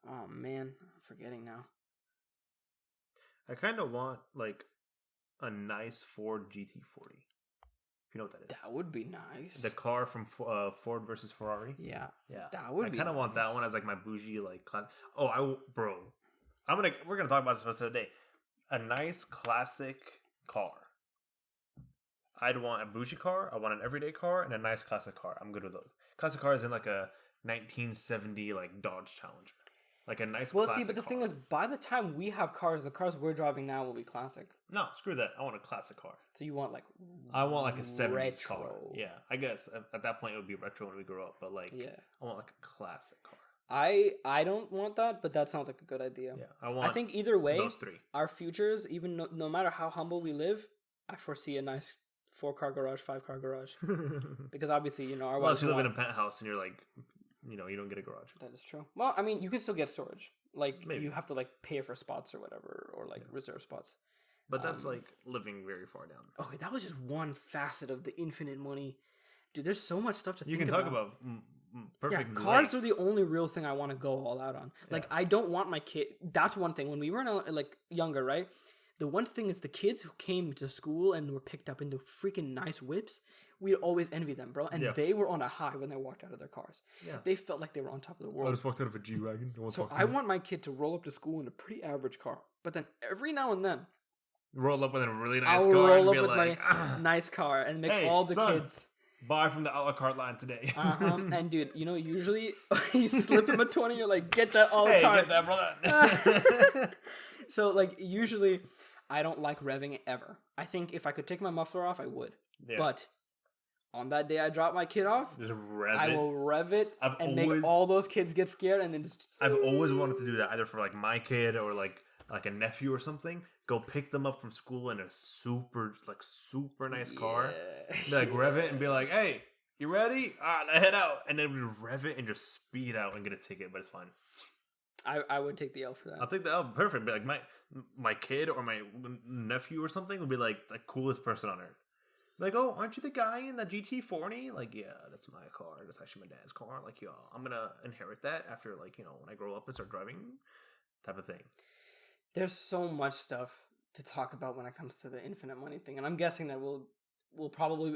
Oh man, I'm forgetting now. I kind of want like a nice Ford GT40. If you know what that is. That would be nice. The car from Ford versus Ferrari. Yeah. That would. I kind of want that one as like my bougie like class. Oh, bro, we're gonna talk about this for the day. A nice classic car. I'd want a bougie car. I want an everyday car and a nice classic car. I'm good with those. Classic car is in like a 1970 like Dodge Challenger. Like a nice classic see, but the thing is, by the time we have cars, the cars we're driving now will be classic. No, screw that. I want a classic car. So you want like I want like a 70s retro car. Yeah, I guess at that point it would be retro when we grow up, but like I want like a classic car. I don't want that, but that sounds like a good idea. Yeah, I think either way, those three. Our futures, even no matter how humble we live, I foresee a nice 4-car garage, 5-car garage. Because obviously, our unless you live in a penthouse and you're like, you don't get a garage. That is true. Well, I mean, you can still get storage. Like, maybe. You have to, like, pay for spots or whatever, or, like, reserve spots. But that's, like, living very far down. Okay, that was just one facet of the infinite money. Dude, there's so much stuff to think about. You can talk about perfect cars are the only real thing I want to go all out on. Like, I don't want my kid... That's one thing. When we were, younger, right? The one thing is the kids who came to school and were picked up in the freaking nice whips, we'd always envy them, bro. And they were on a high when they walked out of their cars. Yeah. They felt like they were on top of the world. I just walked out of a G-Wagon. So I want my kid to roll up to school in a pretty average car. But then every now and then, roll up with a really nice I'll car. roll up with my nice car and make all the kids buy from the a la carte line today. And dude, you know, usually you slip him a 20, you're like, get that a la carte. Get that, brother. So like usually I don't like revving ever. I think if I could take my muffler off, I would. Yeah. But on that day I drop my kid off, I will rev it and make all those kids get scared, and then just... I've always wanted to do that, either for like my kid or like a nephew or something. Go pick them up from school in a super nice car. Like rev it and be like, "Hey, you ready? All right, head out." And then we rev it and just speed out and get a ticket, but it's fine. I would take the L for that. I'll take the L. Perfect. Be like my kid or my nephew or something would be like the coolest person on earth. Like, oh, aren't you the guy in the GT40? Like, yeah, that's my car. That's actually my dad's car. Like, yo, I'm gonna inherit that after, like, you know, when I grow up and start driving, type of thing. There's so much stuff to talk about when it comes to the infinite money thing, and I'm guessing that we'll probably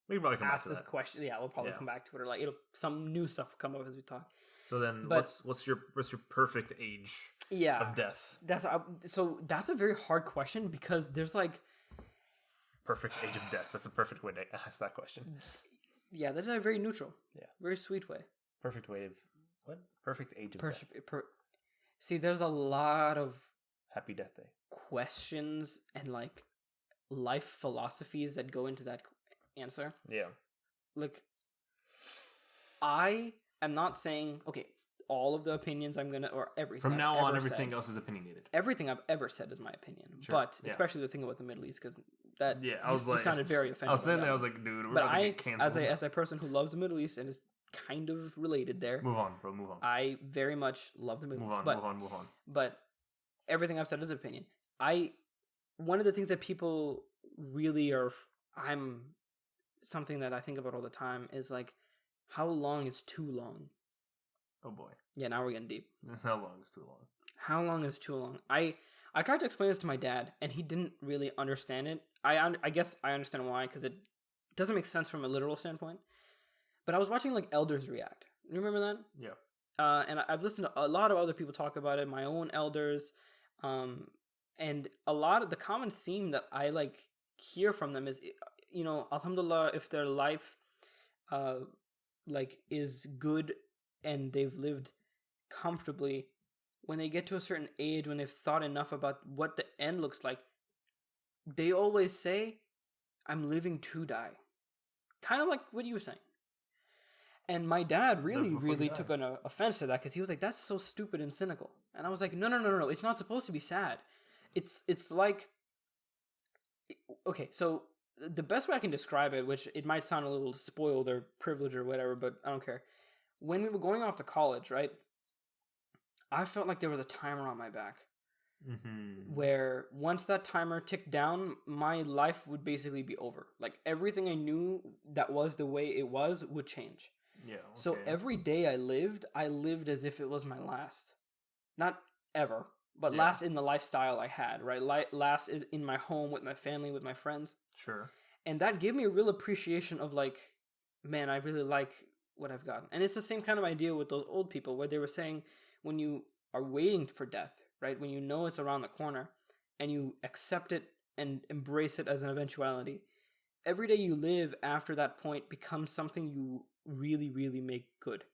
come ask this question. Yeah, we'll probably come back to it, or like some new stuff will come up as we talk. So then, what's your perfect age? Of death. That's a very hard question, because there's like perfect age of death. That's a perfect way to ask that question. Yeah, that's a very neutral. Yeah, very sweet way. Perfect way of what? Perfect age of death. See, there's a lot of happy death day questions and like life philosophies that go into that answer. Yeah. Like, I am not saying, okay, all of the opinions or everything. From now on, everything else is opinionated. Everything I've ever said is my opinion. Sure. But especially the thing about the Middle East, because that I was you sounded very offended. I was sitting there, I was like, dude, we're about to get canceled. As a person who loves the Middle East and is kind of related there. Move on, bro, move on. I very much love the Middle East. Move on. But everything I've said is opinion. One of the things that people really something that I think about all the time is like, how long is too long? Oh boy. Yeah, now we're getting deep. How long is too long? How long is too long? I tried to explain this to my dad, and he didn't really understand it. I guess I understand why, because it doesn't make sense from a literal standpoint. But I was watching like elders react. You remember that? Yeah. And I've listened to a lot of other people talk about it, my own elders, and a lot of the common theme that I like hear from them is, you know, alhamdulillah, if their life like is good and they've lived comfortably, when they get to a certain age, when they've thought enough about what the end looks like, they always say, I'm living to die. Kind of like what you were saying. And my dad really took an offense to that, because he was like, that's so stupid and cynical. And I was like, no, it's not supposed to be sad. It's like, okay, so the best way I can describe it, which it might sound a little spoiled or privileged or whatever, but I don't care. When we were going off to college, right, I felt like there was a timer on my back. Mm-hmm. Where once that timer ticked down, my life would basically be over. Like, everything I knew that was the way it was would change. Yeah. Okay. So every day I lived as if it was my last. Not ever, but last in the lifestyle I had, right? Last is in my home, with my family, with my friends. Sure. And that gave me a real appreciation of like, man, I really like what I've gotten. And it's the same kind of idea with those old people, where they were saying, when you are waiting for death, right? When you know it's around the corner and you accept it and embrace it as an eventuality, every day you live after that point becomes something you really, really make good.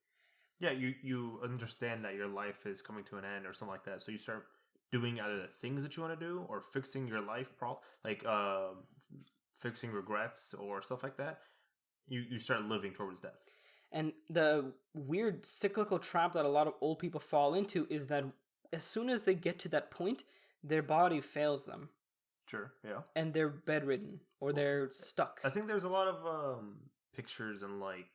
Yeah, you understand that your life is coming to an end or something like that. So you start doing either the things that you want to do or fixing your life, fixing regrets or stuff like that. You start living towards death. And the weird cyclical trap that a lot of old people fall into is that as soon as they get to that point, their body fails them. Sure, yeah. And they're bedridden or they're stuck. I think there's a lot of pictures and like,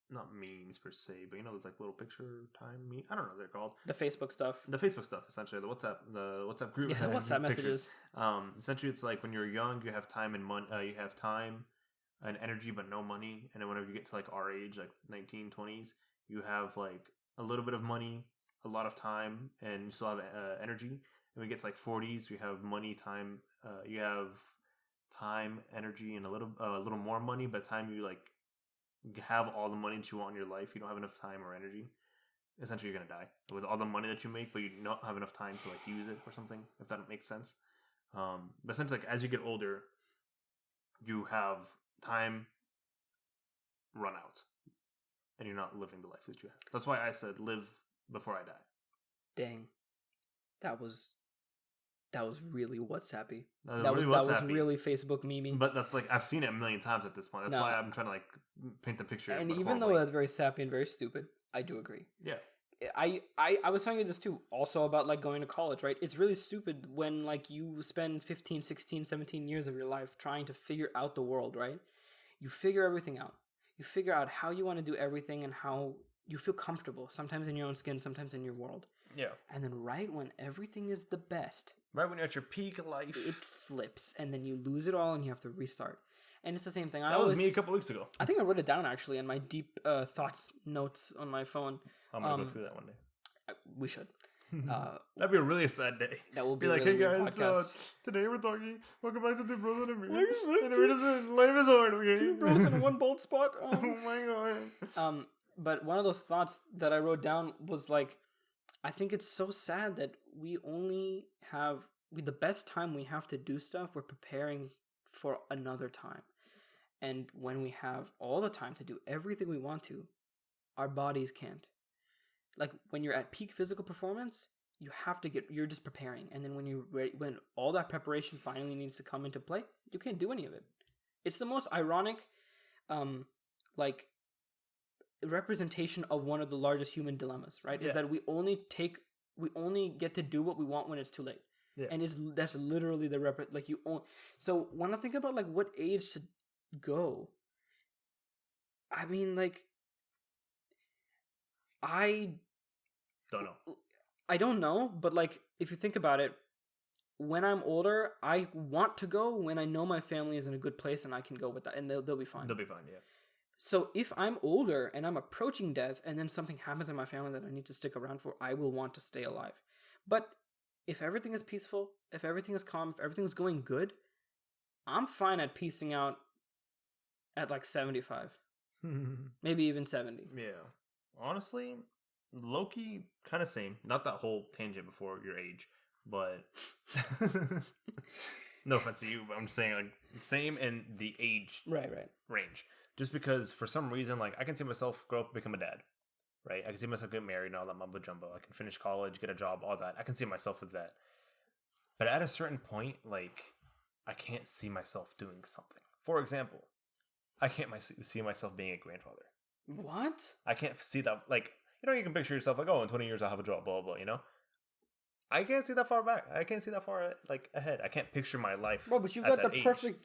not memes per se, but you know, there's like little picture time meme. I don't know what they're called. The Facebook stuff. The Facebook stuff, essentially. The WhatsApp group. Yeah, WhatsApp messages. Essentially, it's like when you're young, you have time and money. You have time and energy, but no money. And then whenever you get to like our age, like 1920s, you have like a little bit of money, a lot of time, and you still have energy. And we get to like 40s, you have money, time. You have time, energy, and a little more money. By the time you like have all the money that you want in your life, you don't have enough time or energy. Essentially, you're gonna die with all the money that you make, but you don't have enough time to like use it or something. If that makes sense. But since like as you get older, you have time run out, and you're not living the life that you have. That's why I said live before I die. Dang, that was really WhatsAppy. That was really Facebook memey. But that's like I've seen it a million times at this point. That's why I'm trying to like paint the picture. And even though that's very sappy and very stupid, I do agree. Yeah. I was telling you this too, also about like going to college, right? It's really stupid when like you spend 15, 16, 17 years of your life trying to figure out the world, right? You figure everything out. You figure out how you want to do everything and how you feel comfortable, sometimes in your own skin, sometimes in your world. Yeah. And then right when everything is the best, right when you're at your peak life, it flips and then you lose it all and you have to restart. And it's the same thing. That was me a couple weeks ago. I think I wrote it down actually in my deep thoughts notes on my phone. I'm going to go through that one day. We should. That'd be a really sad day. That will be like, really hey guys, today we're talking. Welcome back to Two Bros and a Beer. And we're just lame as horn. Okay? 2 bros in one bald spot. Oh my god. But one of those thoughts that I wrote down was like, I think it's so sad that we only have the best time we have to do stuff. We're preparing for another time, and when we have all the time to do everything we want to, our bodies can't. Like when you're at peak physical performance, you're just preparing. And then when all that preparation finally needs to come into play, you can't do any of it. It's the most ironic, like representation of one of the largest human dilemmas, right? Yeah. Is that we only get to do what we want when it's too late. Yeah. And that's literally so when I think about like what age to go, I mean like, I don't know, but like if you think about it, when I'm older, I want to go when I know my family is in a good place and I can go with that, and they'll be fine. They'll be fine, yeah. So if I'm older and I'm approaching death, and then something happens in my family that I need to stick around for, I will want to stay alive. But if everything is peaceful, if everything is calm, if everything is going good, I'm fine at piecing out at like 75, maybe even 70. Yeah. Honestly, low-key, kind of same. Not that whole tangent before your age, but no offense to you, but I'm saying like same in the age range. Just because for some reason, like I can see myself grow up, become a dad, right? I can see myself get married and all that mumbo jumbo. I can finish college, get a job, all that. I can see myself with that. But at a certain point, like I can't see myself doing something. For example, I can't see myself being a grandfather. What? I can't see that. Like, you know, you can picture yourself like, oh, in 20 years I'll have a job, blah, blah, blah, you know? I can't see that far back. I can't see that far, like, ahead. I can't picture my life. Bro, but you've got the perfect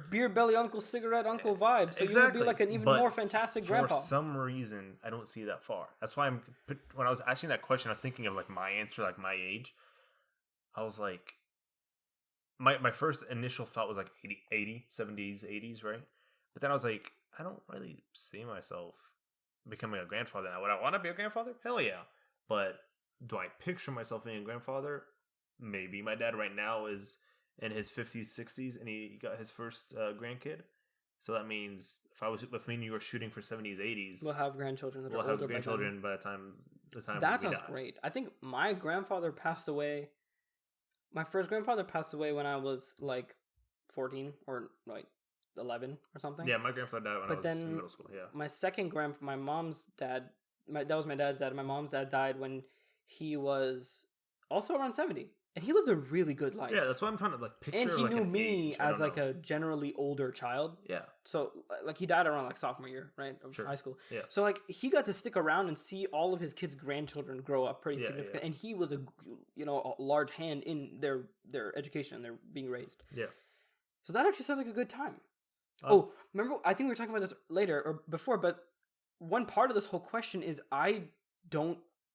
beer belly uncle, cigarette uncle vibe. So you would be like an even more fantastic grandpa. For some reason, I don't see that far. That's why when I was asking that question, I was thinking of like my answer, like my age. I was like, my first initial thought was like 80, 70s, 80s, right? But then I was like, I don't really see myself becoming a grandfather now. Would I want to be a grandfather? Hell yeah. But do I picture myself being a grandfather? Maybe. My dad right now is in his 50s, 60s, and he got his first grandkid. So that means if me and you were shooting for 70s, 80s, we'll have grandchildren that are older. We'll have grandchildren by the time that sounds great. I think my grandfather passed away. My first grandfather passed away when I was like 14 or like 11 or something. Yeah, my grandfather died when I was in middle school. Yeah. My second my mom's dad, that was my dad's dad. My mom's dad died when he was also around 70. And he lived a really good life. Yeah, that's why I'm trying to like picture. And he knew me as like a generally older child. Yeah. So like he died around like sophomore year, right, of high school. Yeah. So like he got to stick around and see all of his kids' grandchildren grow up pretty significant, and he was a large hand in their education and their being raised. Yeah. So that actually sounds like a good time. Remember? I think we were talking about this later or before, but one part of this whole question is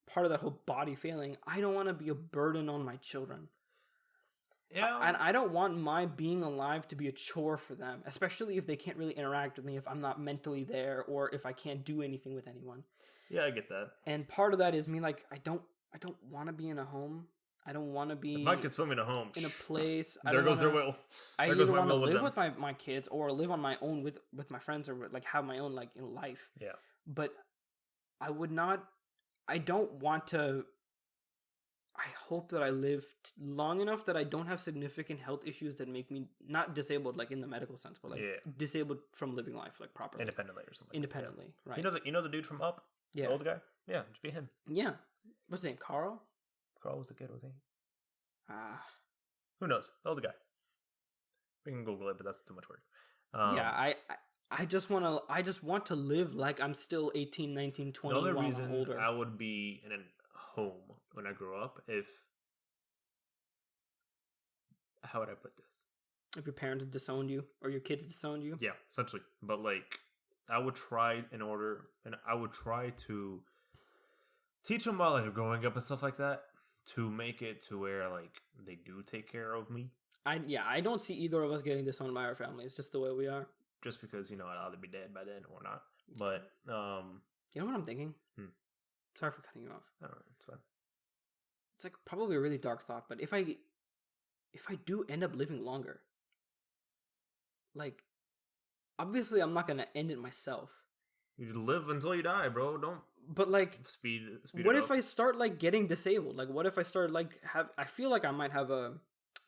part of that whole body failing, I don't want to be a burden on my children. Yeah. And I don't want my being alive to be a chore for them, especially if they can't really interact with me, if I'm not mentally there, or if I can't do anything with anyone. Yeah, I get that. And part of that is me like, I don't want to be in a home. I don't want to be If my kids put me in a home. in a place. There goes their will. I There either goes my want to will with live them. with my kids or live on my own with my friends or like have my own like life. Yeah. But I would not. I don't want to. I hope that I live long enough that I don't have significant health issues that make me not disabled like in the medical sense, but like disabled from living life like properly, independently or something. Independently, right? You know the dude from Up, Yeah, the old guy. Yeah, just be him. Yeah, what's his name? Carl. Carl was the kid, was he? Who knows? The old guy. We can Google it, but that's too much work. Yeah, I just want to live like I'm still 18, 19, 20 the only while reason I'm older. I would be in a home when I grow up how would I put this? If your parents disowned you or your kids disowned you? Yeah, essentially. But like I would try to teach them while they're growing up and stuff like that to make it to where like they do take care of me. I don't see either of us getting disowned by our family. It's just the way we are. Just because, I'd either be dead by then or not. But you know what I'm thinking? Sorry for cutting you off. I don't know, it's fine. It's like probably a really dark thought, but if I do end up living longer, like obviously I'm not gonna end it myself. You live until you die, bro. Don't. But like speed. What if I start like getting disabled? Like what if I start like I feel like I might have a.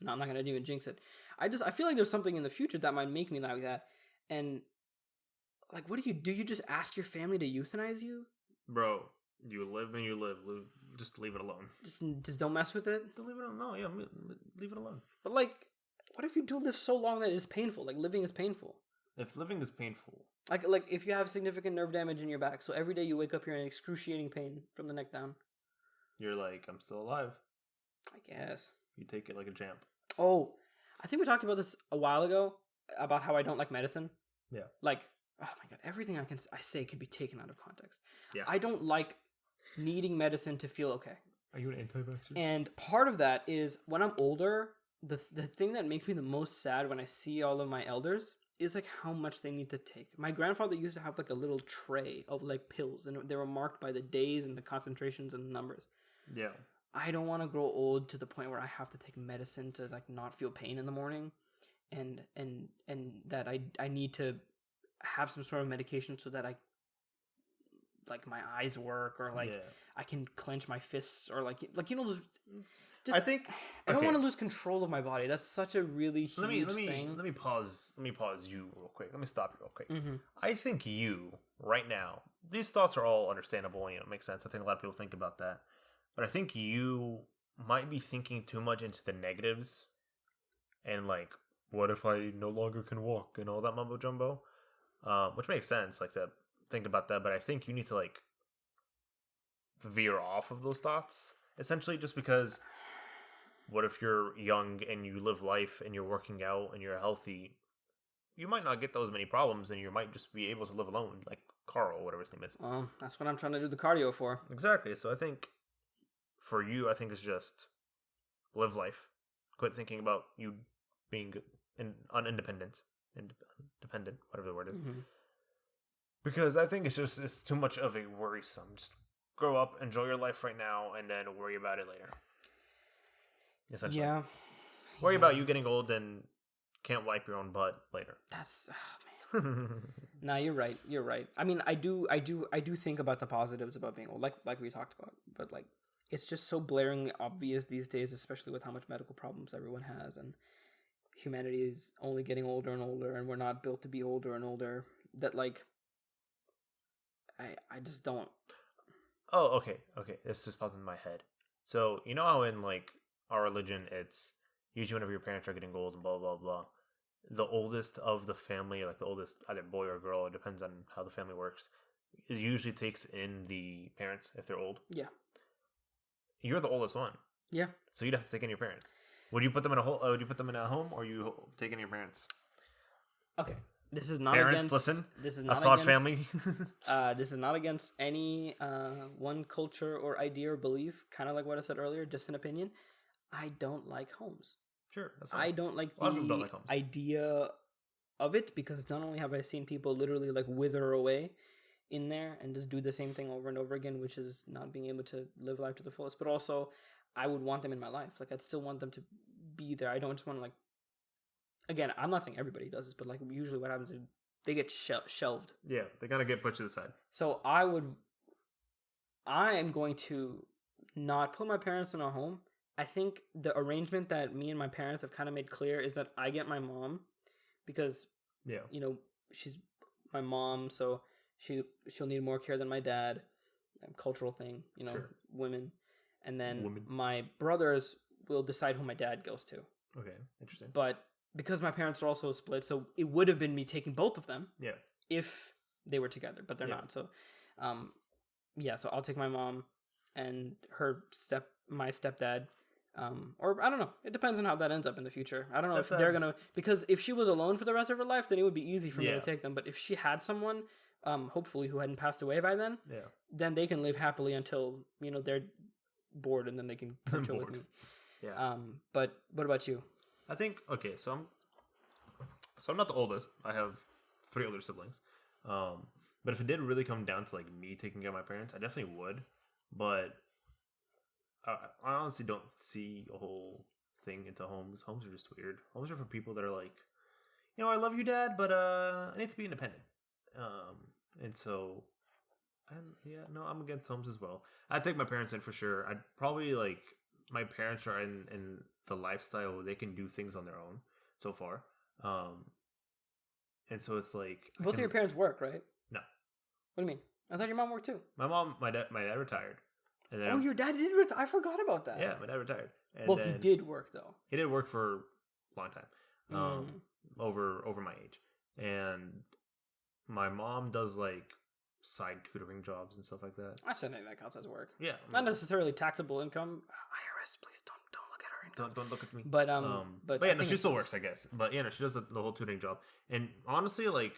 No, I'm not gonna even jinx it. I feel like there's something in the future that might make me like that, and like what do? You just ask your family to euthanize you, bro? You live and you live. Just leave it alone. Just don't mess with it. Don't leave it alone. No, yeah, leave it alone. But like, what if you do live so long that it's painful? Like living is painful. If living is painful, like if you have significant nerve damage in your back, so every day you wake up, you're in excruciating pain from the neck down. You're like, I'm still alive. I guess you take it like a champ. Oh, I think we talked about this a while ago about how I don't like medicine. Yeah. Like, oh my god, everything I say can be taken out of context. Yeah. I don't like needing medicine to feel okay. Are you an anti-vaxxer? And part of that is when I'm older, the thing that makes me the most sad when I see all of my elders is like how much they need to take. My grandfather used to have like a little tray of like pills, and they were marked by the days and the concentrations and the numbers. Yeah. I don't want to grow old to the point where I have to take medicine to like not feel pain in the morning, and that I need to have some sort of medication so that like my eyes work, or like I can clench my fists, or like those. Just, I don't want to lose control of my body. That's such a really huge thing. Let me pause you real quick. Let me stop you real quick. Mm-hmm. I think you right now, these thoughts are all understandable. It makes sense. I think a lot of people think about that. But I think you might be thinking too much into the negatives, and like, what if I no longer can walk and all that mumbo jumbo, which makes sense. Like to think about that, but I think you need to like veer off of those thoughts essentially, just because. What if you're young and you live life and you're working out and you're healthy? You might not get those many problems, and you might just be able to live alone, like Carl, whatever his name is. Well, that's what I'm trying to do the cardio for. Exactly. So I think for you, I think it's just live life. Quit thinking about you being independent, whatever the word is. Mm-hmm. Because I think it's too much of a worrisome. Just grow up, enjoy your life right now, and then worry about it later. Essentially. Yeah. Worry about you getting old and can't wipe your own butt later. That's man. Nah, you're right. You're right. I mean, I do think about the positives about being old, like we talked about. But like, it's just so blaringly obvious these days, especially with how much medical problems everyone has, and humanity is only getting older and older, and we're not built to be older and older. That like, I just don't. Oh, okay. This just popped in my head. So you know how in like our religion, it's usually whenever your parents are getting old and blah, blah, blah, the oldest of the family, like the oldest either boy or girl, it depends on how the family works, it usually takes in the parents if they're old. Yeah. You're the oldest one. Yeah. So you'd have to take in your parents. Would you put them in a home, or you take in your parents? Okay. This is not parents, against... listen. This is not Assad against, family. This is not against any one culture or idea or belief, kind of like what I said earlier, just an opinion. I don't like homes. Sure, that's fine. I don't like the idea of it, because not only have I seen people literally like wither away in there and just do the same thing over and over again, which is not being able to live life to the fullest, but also I would want them in my life. Like, I'd still want them to be there. I don't just want to, like, again, I'm not saying everybody does this, but, like, usually what happens is they get shelved. Yeah, they kind of get pushed to the side. So I am going to not put my parents in a home. I think the arrangement that me and my parents have kind of made clear is that I get my mom because, you know, she's my mom, so she'll need more care than my dad. Cultural thing, you know, women. And then my brothers will decide who my dad goes to. Okay, interesting. But because my parents are also split, so it would have been me taking both of them. Yeah. If they were together, but they're not. So, so I'll take my mom and my stepdad. Or I don't know. It depends on how that ends up in the future. I don't know if they're gonna, because if she was alone for the rest of her life, then it would be easy for me to take them. But if she had someone, hopefully who hadn't passed away by then, then they can live happily until, you know, they're bored and then they can come chill with me. Yeah. But what about you? I think so I'm not the oldest. I have 3 older siblings. But if it did really come down to like me taking care of my parents, I definitely would. But I honestly don't see a whole thing into homes. Homes are just weird. Homes are for people that are like, you know, I love you, Dad, but I need to be independent. And so, I'm against homes as well. I'd take my parents in for sure. I'd probably like, my parents are in the lifestyle where they can do things on their own so far. And so it's like, both of your parents work, right? No. What do you mean? I thought your mom worked too. My dad retired. And then, your dad did retire? I forgot about that. Yeah, my dad retired. And well, he did work though. He did work for a long time, over my age. And my mom does like side tutoring jobs and stuff like that. I still think that counts as work. Yeah, not necessarily taxable income. IRS, please don't look at her income. Don't look at me. But yeah, no, she still works, I guess. But yeah, no, she does the whole tutoring job. And honestly, like,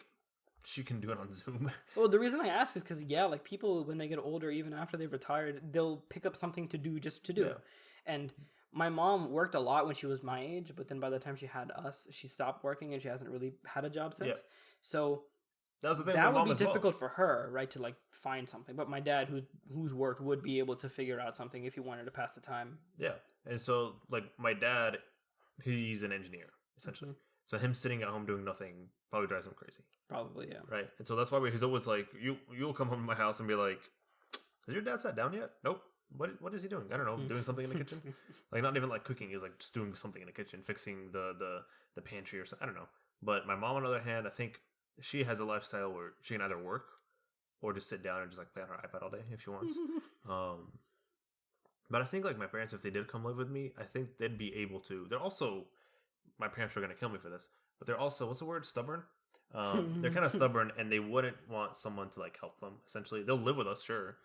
she can do it on Zoom. Well, the reason I ask is because like people when they get older, even after they've retired, they'll pick up something to do just to do. Yeah. And my mom worked a lot when she was my age, but then by the time she had us, she stopped working and she hasn't really had a job since. Yeah. So that was the thing. That would be difficult for her, right, to like find something. But my dad, who's worked, would be able to figure out something if he wanted to pass the time. Yeah, and so like my dad, he's an engineer essentially. Mm-hmm. So him sitting at home doing nothing probably drives him crazy. Probably, yeah. Right, and so that's why he's always like, you'll come home to my house and be like, has your dad sat down yet? Nope. What is he doing? I don't know. Doing something in the kitchen? Like not even like cooking. He's like just doing something in the kitchen, fixing the pantry or something. I don't know. But my mom, on the other hand, I think she has a lifestyle where she can either work or just sit down and just like play on her iPad all day if she wants. But I think like my parents, if they did come live with me, I think they'd be able to. They're also, my parents are going to kill me for this, but they're also, what's the word? Stubborn? They're kind of stubborn and they wouldn't want someone to like help them. Essentially, they'll live with us, sure,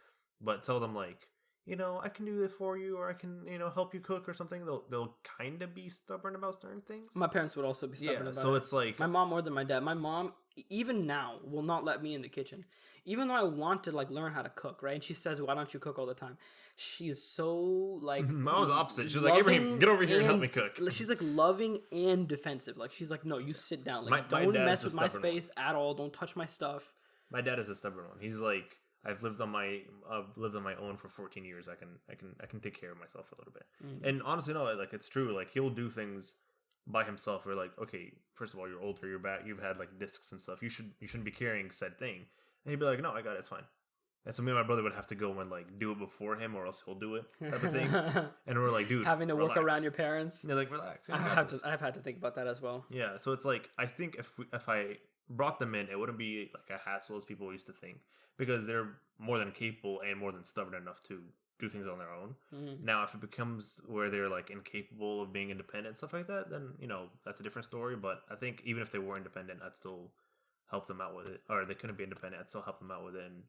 but tell them like, you know, I can do it for you, or I can, you know, help you cook or something. They'll kind of be stubborn about certain things. My parents would also be stubborn about it. So it's like, my mom more than my dad. My mom, even now, will not let me in the kitchen, even though I want to like learn how to cook, right? And she says, "Why don't you cook all the time?" She is so like, my mom's opposite. She's like, Abraham, get over here and help me cook. She's like loving and defensive. Like she's like, no, you sit down. Like don't mess with my space at all. Don't touch my stuff. My dad is a stubborn one. He's like, I've lived on my own for 14 years. I can take care of myself a little bit. Mm-hmm. And honestly, no, like it's true. Like he'll do things by himself. Where like, okay, first of all, you're older. You're back. You've had like discs and stuff. You shouldn't be carrying said thing. And he'd be like, no, I got it. It's fine. And so me and my brother would have to go and like do it before him, or else he'll do it type of thing. And we're like, dude, having to work around your parents. Yeah, like relax. I've had to think about that as well. Yeah, so it's like I think if I brought them in, it wouldn't be like a hassle as people used to think, because they're more than capable and more than stubborn enough to do things on their own. Mm-hmm. Now, if it becomes where they're like incapable of being independent, stuff like that, then you know that's a different story. But I think even if they were independent, I'd still help them out with it. Or they couldn't be independent, I'd still help them out with it and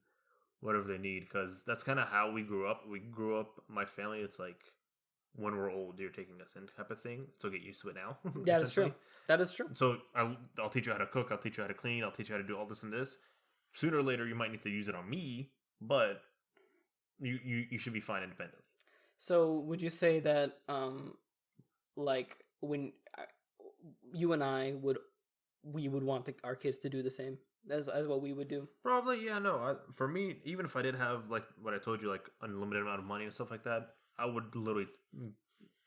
whatever they need, because that's kind of how we grew up. My family, it's like when we're old, you're taking us in type of thing. So get used to it now. Yeah, that's true. That is true. So I'll teach you how to cook. I'll teach you how to clean. I'll teach you how to do all this and this. Sooner or later, you might need to use it on me, but you should be fine independently. So would you say that, like when you and I would want our kids to do the same as what we would do? Probably, yeah. No, for me, even if I did have like what I told you, like unlimited amount of money and stuff like that, I would literally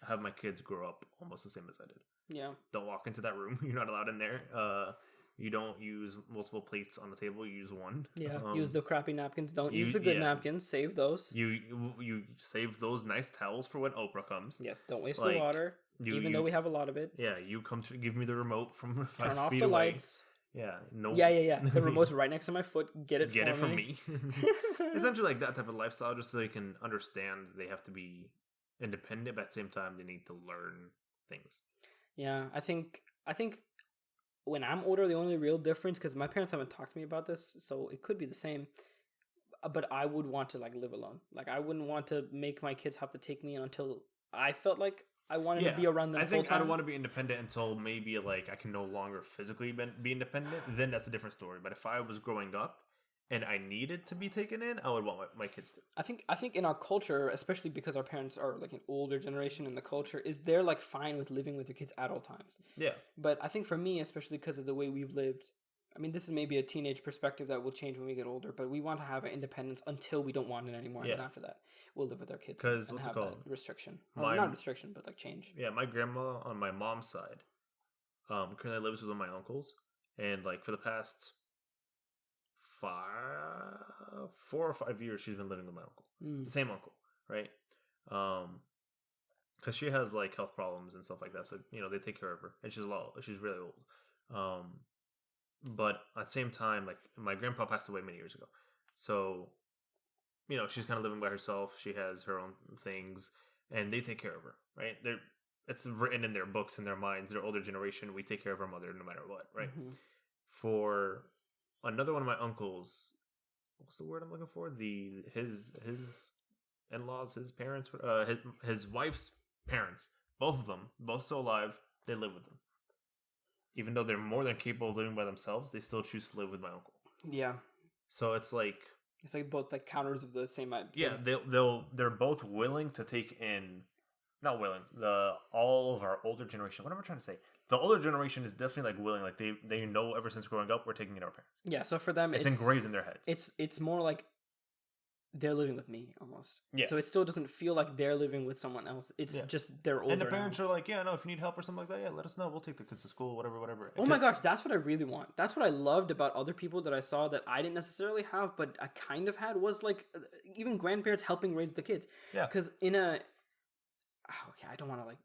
have my kids grow up almost the same as I did. Yeah. Don't walk into that room. You're not allowed in there. You don't use multiple plates on the table. You use one. Yeah. Use the crappy napkins. Don't use the good napkins. Save those. You save those nice towels for when Oprah comes. Yes. Don't waste the water. Even though we have a lot of it. Yeah. You come to give me the remote from 5 Turn off feet the away. lights. Yeah. No. Yeah. The remote's right next to my foot. Get it from me. Essentially, like that type of lifestyle, just so they can understand they have to be independent, but at the same time, they need to learn things. Yeah, I think when I'm older, the only real difference, because my parents haven't talked to me about this, so it could be the same, but I would want to like live alone. Like I wouldn't want to make my kids have to take me in until I felt like I wanted to be around them. I think I don't want to be independent until maybe like I can no longer physically be independent. Then that's a different story. But if I was growing up and I needed to be taken in, I would want my kids to. I think in our culture, especially because our parents are like an older generation in the culture, is they're like fine with living with their kids at all times. Yeah. But I think for me, especially because of the way we've lived, I mean, this is maybe a teenage perspective that will change when we get older, but we want to have an independence until we don't want it anymore. And then after that, we'll live with our kids. Because what's it called? Restriction. Not restriction, but like change. Yeah, my grandma on my mom's side currently lives with one of my uncles. And like for the past 4 or 5 years, she's been living with my uncle. The same uncle, right? Because she has like health problems and stuff like that. So, they take care of her. And she's really old. But at the same time, like my grandpa passed away many years ago. So, she's kind of living by herself. She has her own things and they take care of her, right? It's written in their books, in their minds, their older generation. We take care of our mother no matter what, right? Mm-hmm. For another one of my uncles, what's the word I'm looking for? His in-laws, his parents, his wife's parents, both of them, both still alive, they live with them. Even though they're more than capable of living by themselves, they still choose to live with my uncle. Yeah. So it's like both like counters of the same. Yeah, they're both willing to take in, not willing, all of our older generation. What am I trying to say? The older generation is definitely like willing, like they know ever since growing up we're taking in our parents. Yeah, so for them it's engraved in their heads. It's more like they're living with me almost. Yeah. So it still doesn't feel like they're living with someone else. It's just they're older. And the parents are like, yeah, no, if you need help or something like that, yeah, let us know. We'll take the kids to school, whatever. Oh my gosh, that's what I really want. That's what I loved about other people that I saw that I didn't necessarily have, but I kind of had, was like even grandparents helping raise the kids. Yeah. Because I don't want to like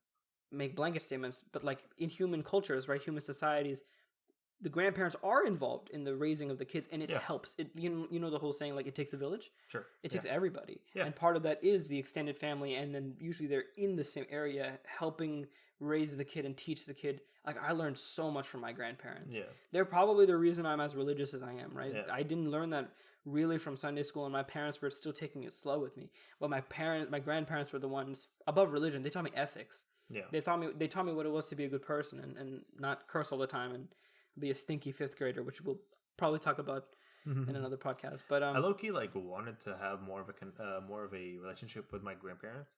make blanket statements, but like in human cultures, right, human societies, the grandparents are involved in the raising of the kids, and it helps. It you know the whole saying, like, it takes a village. Sure. It takes everybody, yeah. And part of that is the extended family, and then usually they're in the same area helping raise the kid and teach the kid. Like, I learned so much from my grandparents. Yeah. They're probably the reason I'm as religious as I am, right? Yeah. I didn't learn that really from Sunday school, and my parents were still taking it slow with me. But my grandparents were the ones above religion. They taught me ethics. Yeah. They taught me what it was to be a good person and not curse all the time and be a stinky fifth grader, which we'll probably talk about in another podcast. But I low-key wanted to have more of a relationship with my grandparents,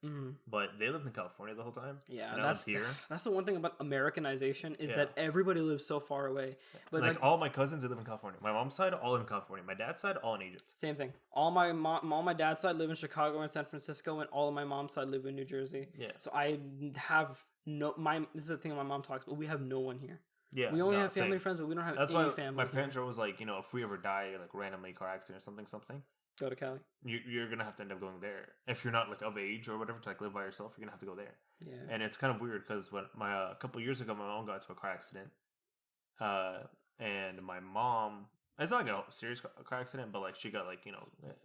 but they lived in California the whole time. Yeah, and that's the one thing about Americanization is that everybody lives so far away. But like all my cousins, they live in California. My mom's side, all in California. My dad's side, all in Egypt. Same thing. All my dad's side live in Chicago and San Francisco, and all of my mom's side live in New Jersey. Yeah. So I have this is the thing my mom talks about. We have no one here. Yeah, we only have family friends, but we don't have any family. My parents are always like, if we ever die, like randomly car accident or something, go to Cali. You're gonna have to end up going there if you're not like of age or whatever to like live by yourself. You're gonna have to go there. Yeah, and it's kind of weird because when a couple years ago, my mom got into a car accident, and my mom. It's not like a serious car accident, but like she got like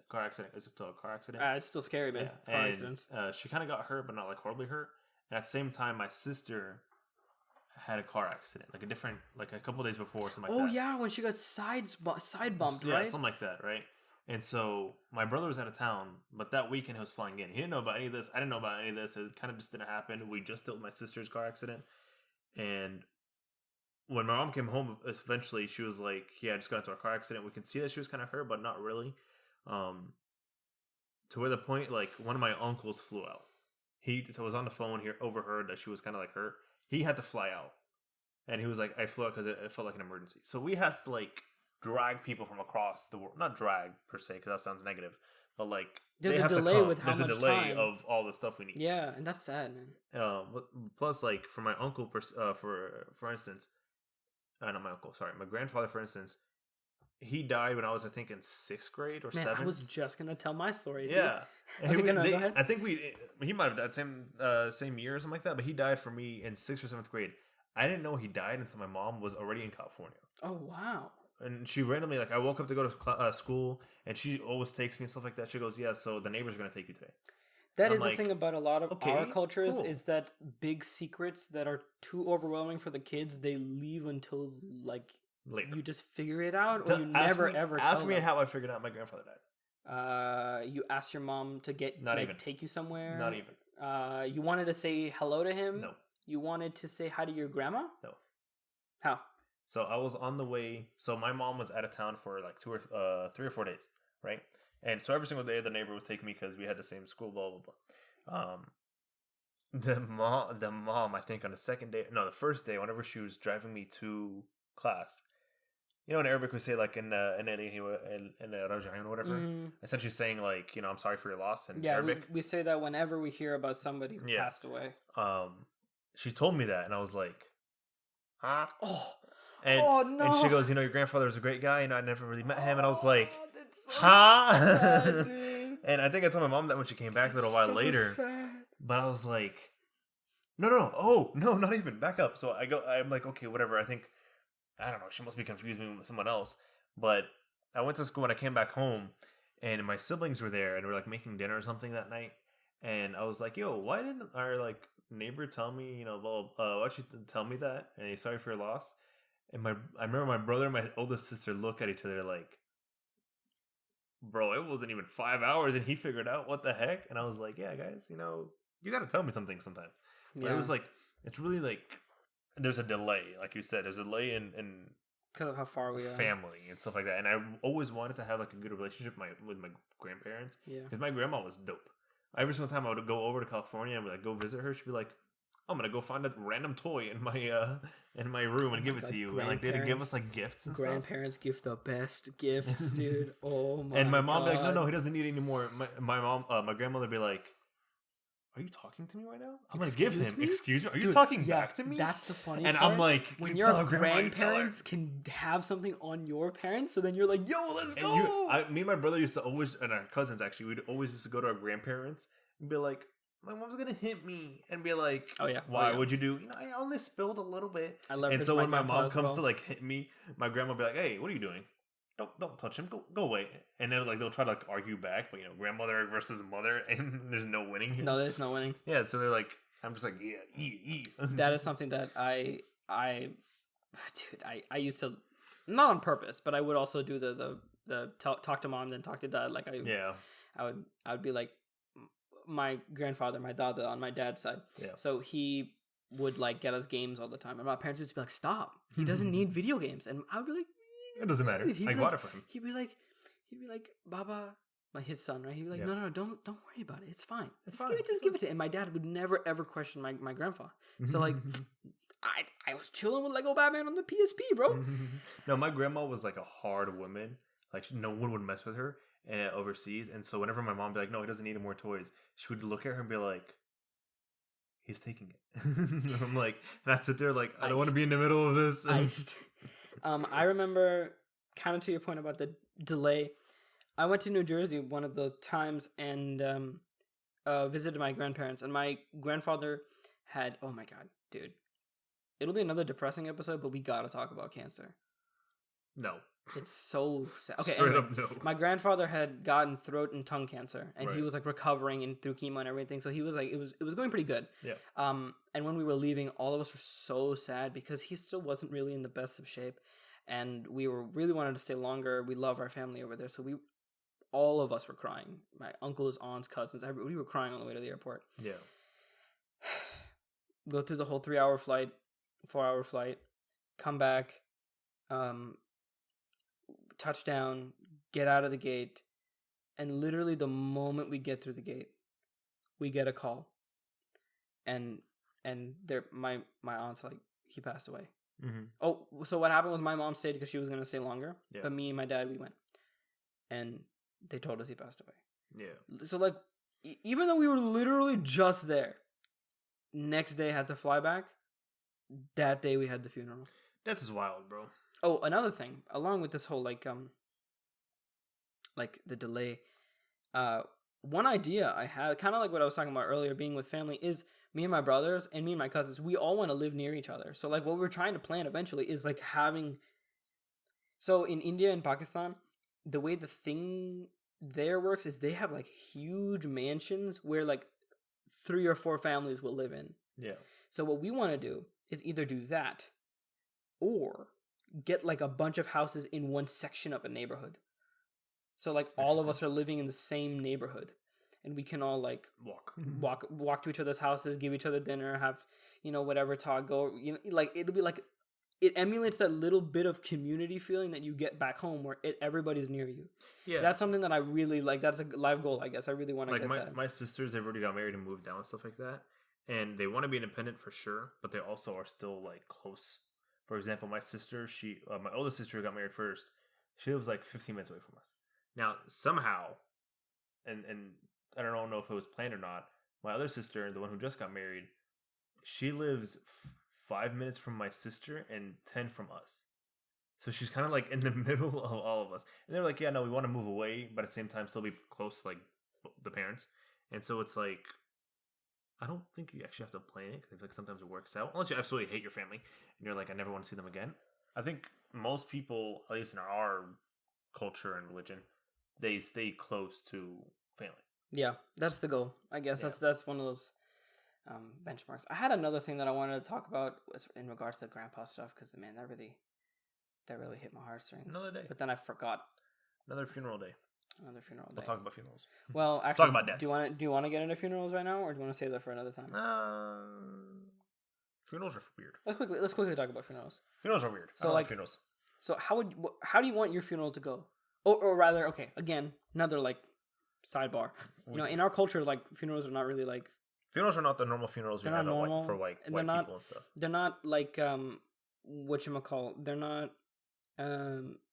car accident is still a car accident. It's still scary, man. Yeah. Car accidents. She kind of got hurt, but not like horribly hurt. And at the same time, my sister had a car accident, like a couple days before, something like that. Oh yeah, when she got side bumped, yeah, right? Something like that, right? And so my brother was out of town, but that weekend he was flying in. He didn't know about any of this. I didn't know about any of this. It kind of just didn't happen. We just dealt with my sister's car accident, and when my mom came home, eventually she was like, "Yeah, I just got into a car accident." We can see that she was kind of hurt, but not really. To where the point, like one of my uncles flew out. He was on the phone here, overheard that she was kind of like hurt. He had to fly out. And he was like, I flew out because it felt like an emergency. So we have to like drag people from across the world. Not drag per se, because that sounds negative. But like There's they a have delay to come. with how There's much a delay time. of all the stuff we need. Yeah, and that's sad, man. Plus, like for my uncle, for instance, not my uncle. Sorry, my grandfather, for instance, he died when I was, I think, in 6th grade or Man, 7th. I was just gonna tell my story. Dude. Yeah. Okay, go ahead. I think he might have died same year or something like that. But he died for me in 6th or 7th grade. I didn't know he died until my mom was already in California. Oh wow. And she randomly, like, I woke up to go to school, and she always takes me and stuff like that. She goes, "Yeah, so the neighbor's gonna take you today." That is the thing about a lot of our cultures cool. is that big secrets that are too overwhelming for the kids, they leave until like Later. you just figure it out, or you never ever ask tell me them. how I figured out my grandfather died. You asked your mom to take you somewhere. Not even. You wanted to say hello to him. No. You wanted to say hi to your grandma. No. How? So I was on the way. So my mom was out of town for like 3 or 4 days, right? And so every single day the neighbor would take me because we had the same school. Blah blah blah. The mom, I think on the first day, whenever she was driving me to class, you know, in Arabic we say like in Rajain or whatever. Essentially saying like, you know, I'm sorry for your loss in Arabic. We say that whenever we hear about somebody who passed away. She told me that, and I was like, huh? Oh. And, and she goes, you know, your grandfather was a great guy, and I never really met him. And I was like, huh? Sad, and I think I told my mom that when she came back a little while later. Sad. But I was like, no. Oh, no, not even. Back up. So I'm like, okay, whatever. I don't know. She must be confusing me with someone else. But I went to school and I came back home, and my siblings were there, and we were like making dinner or something that night. And I was like, yo, why didn't our like neighbor tell me, you know, why'd you tell me that? And he's sorry for your loss. And I remember my brother and my oldest sister look at each other like, bro, it wasn't even 5 hours and he figured out what the heck. And I was like, yeah, guys, you know, you got to tell me something sometime. But it was like, it's really like, there's a delay. Like you said, there's a delay in because of how far we are. Family and stuff like that. And I always wanted to have like a good relationship with my grandparents. Yeah. Because my grandma was dope. Every single time I would go over to California and like go visit her, she'd be like, I'm gonna go find a random toy in my room and give it to you. And like they'd give us like gifts and grandparents stuff. give the best gifts, dude. Oh my god. And my mom be like, no, he doesn't need any more. My grandmother be like, are you talking to me right now? I'm gonna give him. Excuse me? Are you talking back to me? That's the funny part. I'm like, when your grandparents can have something on your parents, so then you're like, yo, let's go. Me and my brother used to always, and our cousins actually, we'd always used to go to our grandparents and be like, my mom's gonna hit me, and be like, oh yeah, why? What'd you do? You know, I only spilled a little bit. I love. And so when my mom comes to like hit me, my grandma will be like, hey, what are you doing? Don't touch him. Go away. And then like they'll try to like argue back, but you know, grandmother versus mother, and there's no winning here. No, there's no winning. Yeah, so they're like, I'm just like, yeah. That is something that I used to, not on purpose, but I would also do the talk to mom, then talk to dad. Like I would be like, my grandfather, my dad on my dad's side. Yeah. So he would like get us games all the time, and my parents would just be like, stop. He doesn't need video games, and I would be like, it doesn't matter. I bought it for him. He'd be like, Baba, like his son, right? He'd be like, no, don't worry about it. It's fine. Just give it to him. And my dad would never ever question my grandpa. So like, I was chilling with Lego Batman on the PSP, bro. No, my grandma was like a hard woman. Like no one would mess with her overseas. And so whenever my mom would be like, no, he doesn't need more toys, she would look at her and be like, he's taking it. And I'm like, and I'd sit there like, I don't want to be in the middle of this. Iced. I remember, kind of to your point about the delay, I went to New Jersey one of the times and visited my grandparents, and my grandfather had, oh my god, dude, it'll be another depressing episode, but we gotta talk about cancer. No. It's so sad. Okay, straight anyway, up no. My grandfather had gotten throat and tongue cancer, and right. he was like recovering and through chemo and everything. So he was like, it was going pretty good. Yeah. And when we were leaving, all of us were so sad because he still wasn't really in the best of shape, and we really wanted to stay longer. We love our family over there, so all of us were crying. My uncles, aunts, cousins, we were crying on the way to the airport. Yeah. Go through the whole 4-hour flight, come back, touchdown, get out of the gate, and literally the moment we get through the gate, we get a call, and my aunt's like, he passed away. Mm-hmm. Oh, so what happened was my mom stayed because she was going to stay longer, but me and my dad, we went, and they told us he passed away. Yeah. So like, even though we were literally just there, next day had to fly back. That day we had the funeral. Death is wild, bro. Oh, another thing, along with this whole like the delay, one idea I had, kind of like what I was talking about earlier, being with family, is me and my brothers and me and my cousins, we all want to live near each other. So like what we're trying to plan eventually is like having, so in India and Pakistan, the way the thing there works is they have like huge mansions where like 3 or 4 families will live in. Yeah. So what we want to do is either do that or get like a bunch of houses in one section of a neighborhood. So like all of us are living in the same neighborhood, and we can all like walk to each other's houses, give each other dinner, have, you know, whatever, talk, go, you know, like it'll be like, it emulates that little bit of community feeling that you get back home where everybody's near you. Yeah. That's something that I really like. That's a live goal, I guess. I really want to get that. My sisters, they've already got married and moved down and stuff like that. And they want to be independent for sure, but they also are still like close. For example, my sister, my older sister who got married first, she lives like 15 minutes away from us. Now, somehow, and I don't know if it was planned or not, my other sister, the one who just got married, she lives 5 minutes from my sister and 10 from us. So she's kind of like in the middle of all of us. And they're like, yeah, no, we want to move away, but at the same time still be close, like the parents. And so it's like, I don't think you actually have to plan it, because like sometimes it works out. Unless you absolutely hate your family and you're like, I never want to see them again. I think most people, at least in our culture and religion, they stay close to family. Yeah, that's the goal. I guess that's one of those benchmarks. I had another thing that I wanted to talk about in regards to the grandpa stuff, because man, that really hit my heartstrings. Another day. But then I forgot. Another funeral day. We'll talk about funerals. Well, actually, talk about deaths. Do you want to get into funerals right now, or do you want to save that for another time? Funerals are weird. Let's quickly talk about funerals. Funerals are weird. So like funerals. So how do you want your funeral to go? Or rather, okay, again, another like sidebar. You know, in our culture, like funerals are not really like. Funerals are not the normal funerals you have like, for like white people and stuff. They're not like whatchamacall. They're not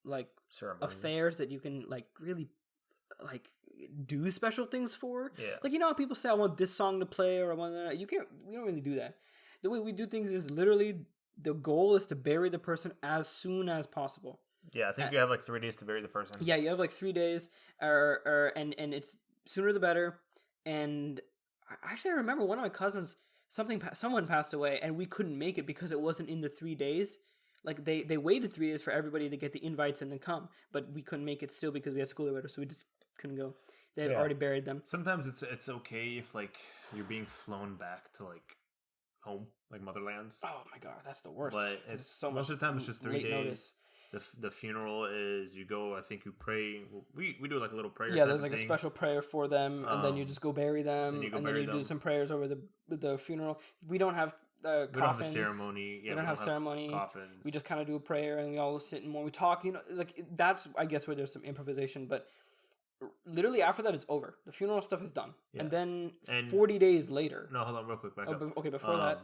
like ceremony affairs that you can like really like do special things for. Yeah. Like, you know how people say, I want this song to play, or I want that. We don't really do that. The way we do things is literally the goal is to bury the person as soon as possible. Yeah, I think you have like 3 days to bury the person. Yeah, you have like 3 days, and it's sooner the better. And actually, I remember one of my cousins, someone passed away, and we couldn't make it because it wasn't in the 3 days. Like they waited 3 days for everybody to get the invites and then come, but we couldn't make it still because we had school or whatever, so we just couldn't go. They had already buried them. Sometimes it's okay if like you're being flown back to like home, like motherlands. Oh my god, that's the worst. But it's so most of the time it's just 3 days. Notice. The funeral is you go. I think you pray. We do like a little prayer. Yeah, there's like a special prayer for them, and then you just go bury them, and then you do some prayers over the funeral. We don't have coffins. We don't have a ceremony. Yeah, we don't have ceremony. Coffins. We just kind of do a prayer, and we all sit and we talk. You know, like that's I guess where there's some improvisation, but literally after that it's over. The funeral stuff is done, and then 40 days later. No, hold on, real quick. Back up. Okay, before that.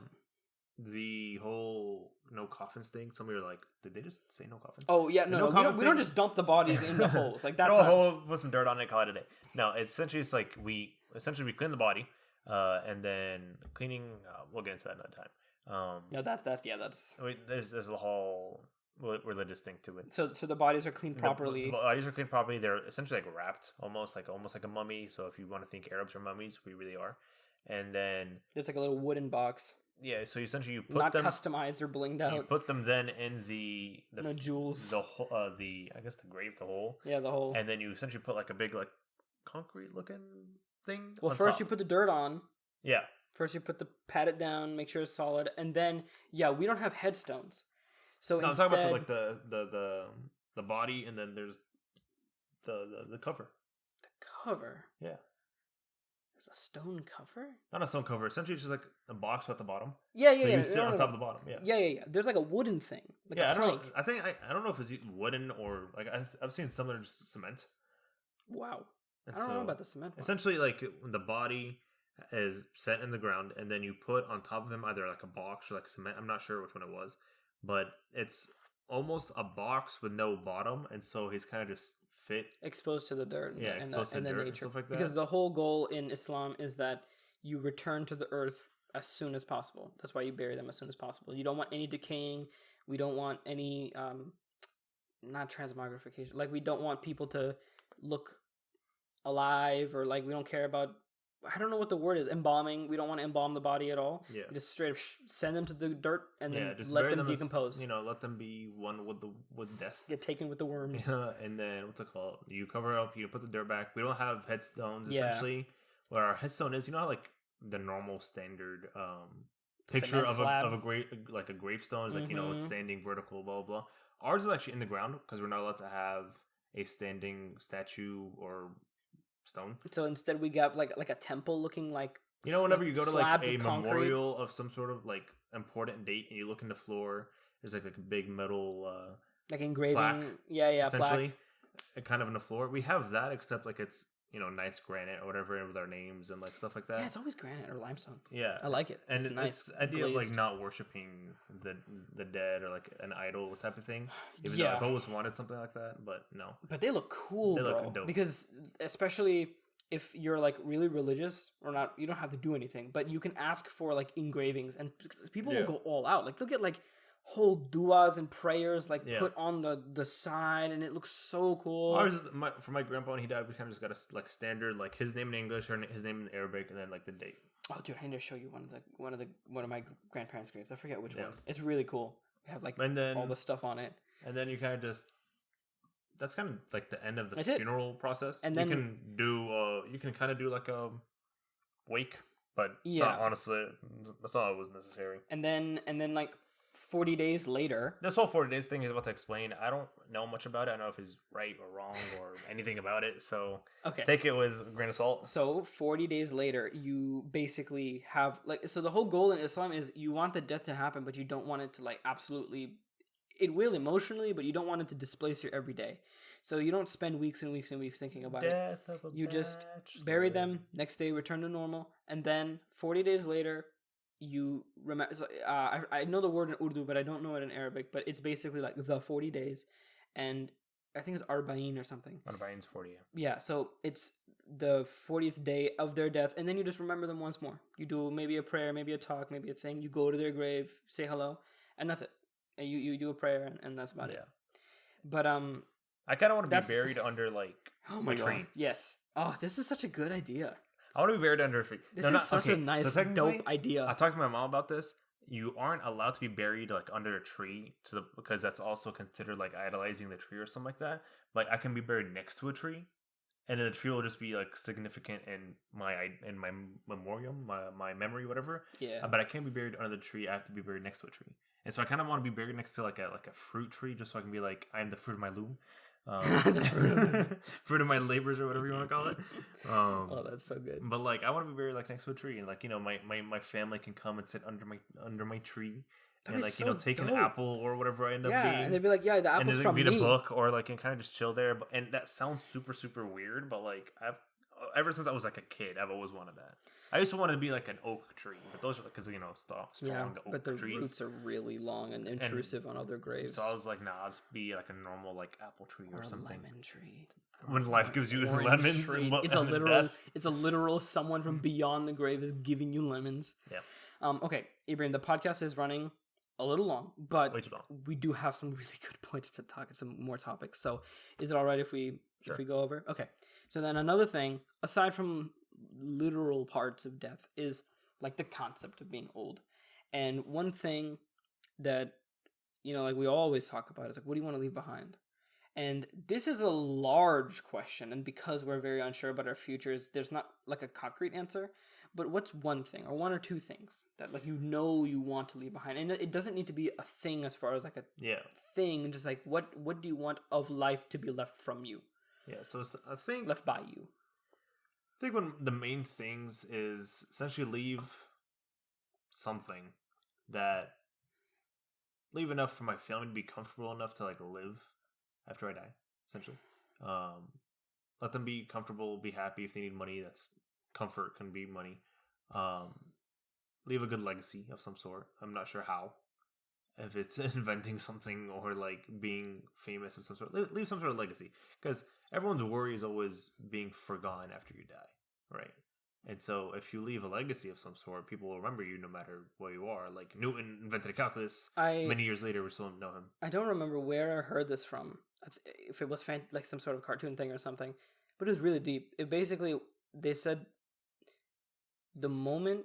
The whole no coffins thing. Some of you are like, did they just say no coffins? Oh yeah, no, we don't just dump the bodies in the holes. Like that's throw a hole, put some dirt on it, call it a day. No, it's like we clean the body, and then cleaning. We'll get into that another time. No, that's. I mean, there's a whole religious thing to it. So the bodies are cleaned properly. The bodies are cleaned properly. They're essentially like wrapped, almost like a mummy. So if you want to think Arabs are mummies, we really are. And then there's like a little wooden box. Yeah, so essentially you put not them customized or blinged out. You put them then in the jewels, the I guess the grave, the hole. Yeah, the hole. And then you essentially put like a big like concrete looking thing. Well, first you put the dirt on. Yeah. First you pat it down, make sure it's solid, and then we don't have headstones. So no, instead, I'm talking about the body, and then there's the cover. The cover. Yeah. A stone cover? Not a stone cover. Essentially, it's just like a box at the bottom. Yeah. You sit on top of the bottom. Yeah. There's like a wooden thing. Like a plank. I don't know if it's wooden or like I've seen some that are just cement. Wow. I don't know about the cement one. Essentially, like the body is set in the ground, and then you put on top of him either like a box or like cement. I'm not sure which one it was, but it's almost a box with no bottom, and so he's kind of just fit. Exposed to the dirt. Yeah, exposed to the dirt and nature. stuff like that. Because the whole goal in Islam is that you return to the earth as soon as possible. That's why you bury them as soon as possible. You don't want any decaying. We don't want any, not transmogrification. Like, we don't want people to look alive, or like we don't care about, I don't know what the word is, embalming. We don't want to embalm the body at all. Yeah. We just straight up send them to the dirt and then just let them decompose. Let them be one with death. Get taken with the worms. And then what's it called? You cover it up. You put the dirt back. We don't have headstones essentially. What our headstone is, how like the normal standard picture of a gravestone is like it's standing vertical, blah blah blah. Ours is actually in the ground because we're not allowed to have a standing statue or stone. So instead we got like a temple looking like, whenever you go to like a memorial of some sort of like important date and you look in the floor, there's like a big metal like engraving plaque, essentially plaque. Kind of in the floor. We have that, except like it's nice granite or whatever with our names and like stuff like that. Yeah, it's always granite or limestone. Yeah, I like it. And it's nice. Idea glazed. Of like not worshiping the dead or like an idol type of thing. Even though I've always wanted something like that, but no. But they look cool, bro. Look dope. Because especially if you're like really religious or not, you don't have to do anything, but you can ask for like engravings, and people will go all out. Like they'll get like whole duas and prayers put on the side, and it looks so cool. Ours is for my grandpa when he died, we kind of just got a like standard like his name in English or his name in Arabic, and then like the date. Oh, dude, I need to show you one of my grandparents' graves. I forget which one. It's really cool. We have like all the stuff on it, and then you kind of just. That's kind of like the end of the funeral process. And then you can kind of do like a wake, but it's not, honestly, that's all it was necessary. And then like 40 days later, this whole 40 days thing is about to explain. I don't know much about it. I don't know if he's right or wrong or anything about it. So take it with a grain of salt. So 40 days later, you basically have the whole goal in Islam is you want the death to happen, but you don't want it to absolutely. It will emotionally, but you don't want it to displace your everyday. So you don't spend weeks and weeks and weeks thinking about it. You just bury them, next day return to normal, and then 40 days later, you remember. I know the word in Urdu, but I don't know it in Arabic. But it's basically like the 40 days, and I think it's Arba'in or something. Arba'in's 40. Yeah, so it's the 40th day of their death, and then you just remember them once more. You do maybe a prayer, maybe a talk, maybe a thing. You go to their grave, say hello, and that's it. You do a prayer and that's about it. But I kind of want to be buried under a tree. Yes. Oh, this is such a good idea. I want to be buried under a tree. This is such a nice, dope idea. I talked to my mom about this. You aren't allowed to be buried under a tree because that's also considered idolizing the tree or something like that. I can be buried next to a tree, and then the tree will just be significant in my memoriam, my memory, whatever. Yeah. But I can't be buried under the tree. I have to be buried next to a tree. And so I kind of want to be buried next to a fruit tree, just so I can be I am the fruit of my loom, fruit of my labors, or whatever you want to call it. Oh, that's so good. But I want to be buried next to a tree, and my family can come and sit under my tree, and take dope. An apple or whatever I end up being. And they'd be like, "Yeah, the apple's from me." And read a book or and kind of just chill there. And that sounds super super weird, but I've ever since I was a kid, I've always wanted that. I used to want to be an oak tree, but those are because strong oak but the trees. Roots are really long and intrusive on other graves. So I was nah, I'll just be a normal apple tree or something. A lemon tree. When life gives you lemons, it's a literal someone from beyond the grave is giving you lemons. Yeah. Okay, Ibrahim, the podcast is running a little long, but way too long. We do have some really good points to talk and some more topics. So is it all right if we go over? Okay. So then another thing, aside from literal parts of death, is the concept of being old. And one thing that we always talk about is what do you want to leave behind? And this is a large question, and because we're very unsure about our futures, there's not a concrete answer. But what's one thing or one or two things that you want to leave behind? And it doesn't need to be a thing as far as a thing, just what do you want of life to be left from you? Yeah, so it's a thing left by you. I think one of the main things is essentially leave something that leave enough for my family to be comfortable enough to live after I die. Essentially, let them be comfortable, be happy. If they need money, that's comfort can be money. Leave a good legacy of some sort. I'm not sure how. if it's inventing something or like being famous of some sort, leave some sort of legacy. Because everyone's worry is always being forgotten after you die, right? And so if you leave a legacy of some sort, people will remember you no matter where you are. Like Newton invented a calculus. Many years later, we still don't know him. I don't remember where I heard this from. If it was like some sort of cartoon thing or something, but it was really deep. It basically, they said the moment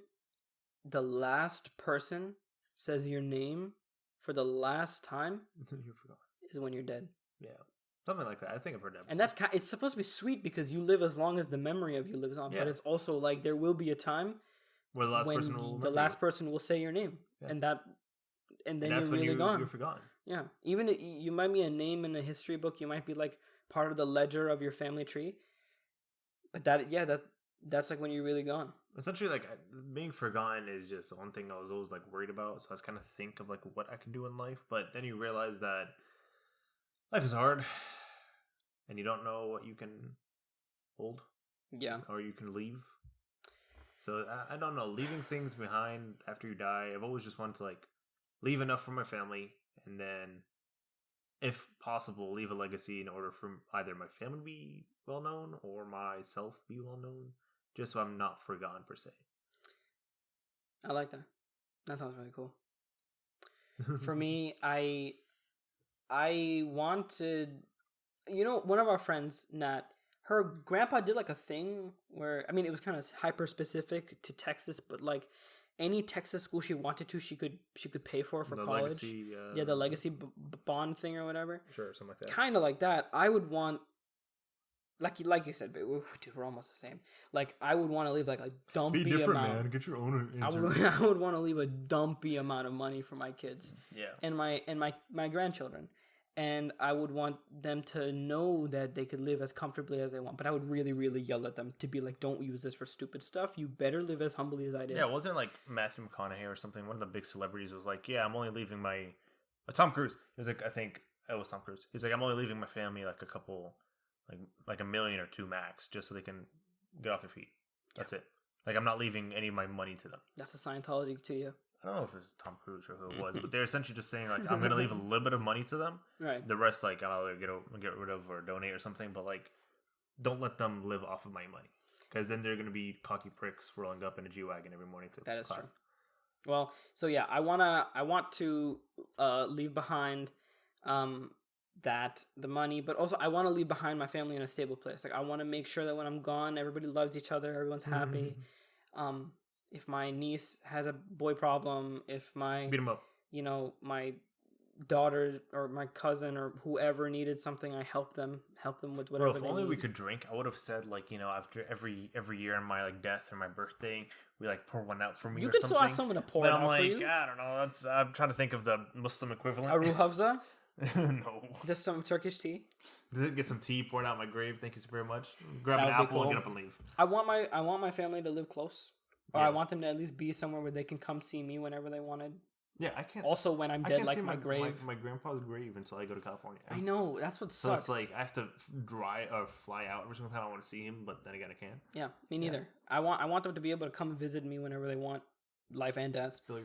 the last person says your name for the last time is when you're dead. Yeah. Something like that. I think I've heard that before. And it's supposed to be sweet because you live as long as the memory of you lives on. Yeah. But it's also like there will be a time where the last person will say your name, yeah. and then that's you're really gone. You're forgotten. Yeah, even you might be a name in a history book. You might be like part of the ledger of your family tree. But that's like when you're really gone. Essentially, like being forgotten is just one thing I was always like worried about. So I was kind of think of like what I can do in life, but then you realize that life is hard. And you don't know what you can hold. Yeah. Or you can leave. So, I don't know. Leaving things behind after you die, I've always just wanted to, like, leave enough for my family. And then, if possible, leave a legacy in order for either my family to be well-known or myself be well-known. Just so I'm not forgotten, per se. I like that. That sounds really cool. For me, I wanted... You know, one of our friends, Nat, her grandpa did like a thing where, I mean, it was kind of hyper specific to Texas, but like any Texas school she wanted to, she could pay for the college. Legacy, the legacy bond thing or whatever. Sure, something like that. Kind of like that. I would want, like you said, dude, we're almost the same. Like I would want to leave like a dumpy Be different, amount. Man. Get your own answer. I would want to leave a dumpy amount of money for my kids. Yeah. And my grandchildren. And I would want them to know that they could live as comfortably as they want. But I would really, really yell at them to be like, don't use this for stupid stuff. You better live as humbly as I did. Yeah, wasn't it like Matthew McConaughey or something? One of the big celebrities was like, yeah, I'm only leaving my... Tom Cruise. He was like, I think it was Tom Cruise. He's like, I'm only leaving my family like a couple, like $1 million or $2 million max, just so they can get off their feet. That's it. Like, I'm not leaving any of my money to them. That's a Scientology to you. I don't know if it was Tom Cruise or who it was, but they're essentially just saying, like, I'm going to leave a little bit of money to them. Right. The rest, like, I'll either get rid of or donate or something, but, like, don't let them live off of my money. Because then they're going to be cocky pricks rolling up in a G-Wagon every morning to that is class. True. Well, so yeah, I want to leave behind the money, but also I want to leave behind my family in a stable place. Like, I want to make sure that when I'm gone, everybody loves each other, everyone's happy. If my niece has a boy problem, if my beat him up, my daughter or my cousin or whoever needed something, I help them with whatever. Bro, if only we could drink, I would have said like, after every year on my like death or my birthday, we like pour one out for me. You or could something. still ask someone to pour it out for you. I don't know. I'm trying to think of the Muslim equivalent. A ruhavza? No. Just some Turkish tea. Get some tea poured out my grave. Thank you so very much. Grab an apple and get up and leave. I want my family to live close. Or I want them to at least be somewhere where they can come see me whenever they wanted. Yeah, I can't. Also, when I'm dead, like my grave. My grandpa's grave until I go to California. I know, that's what sucks. So it's like I have to fly out every single time I want to see him, but then again I can't. Yeah, me neither. Yeah. I want them to be able to come visit me whenever they want, life and death. Spill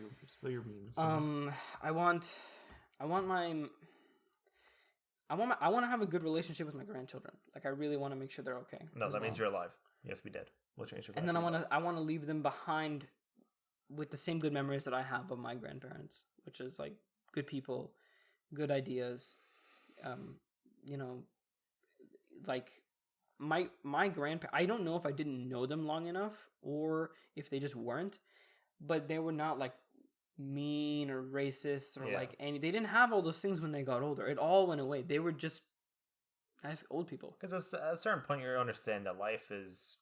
your beans. I want to have a good relationship with my grandchildren. Like I really want to make sure they're okay. No, that means you're alive. You have to be dead. We'll change your life. And then I want to leave them behind with the same good memories that I have of my grandparents, which is like good people, good ideas. Like my grandparents, I don't know if I didn't know them long enough or if they just weren't, but they were not like mean or racist or like any. They didn't have all those things when they got older. It all went away. They were just nice old people. Because at a certain point, you understand that life is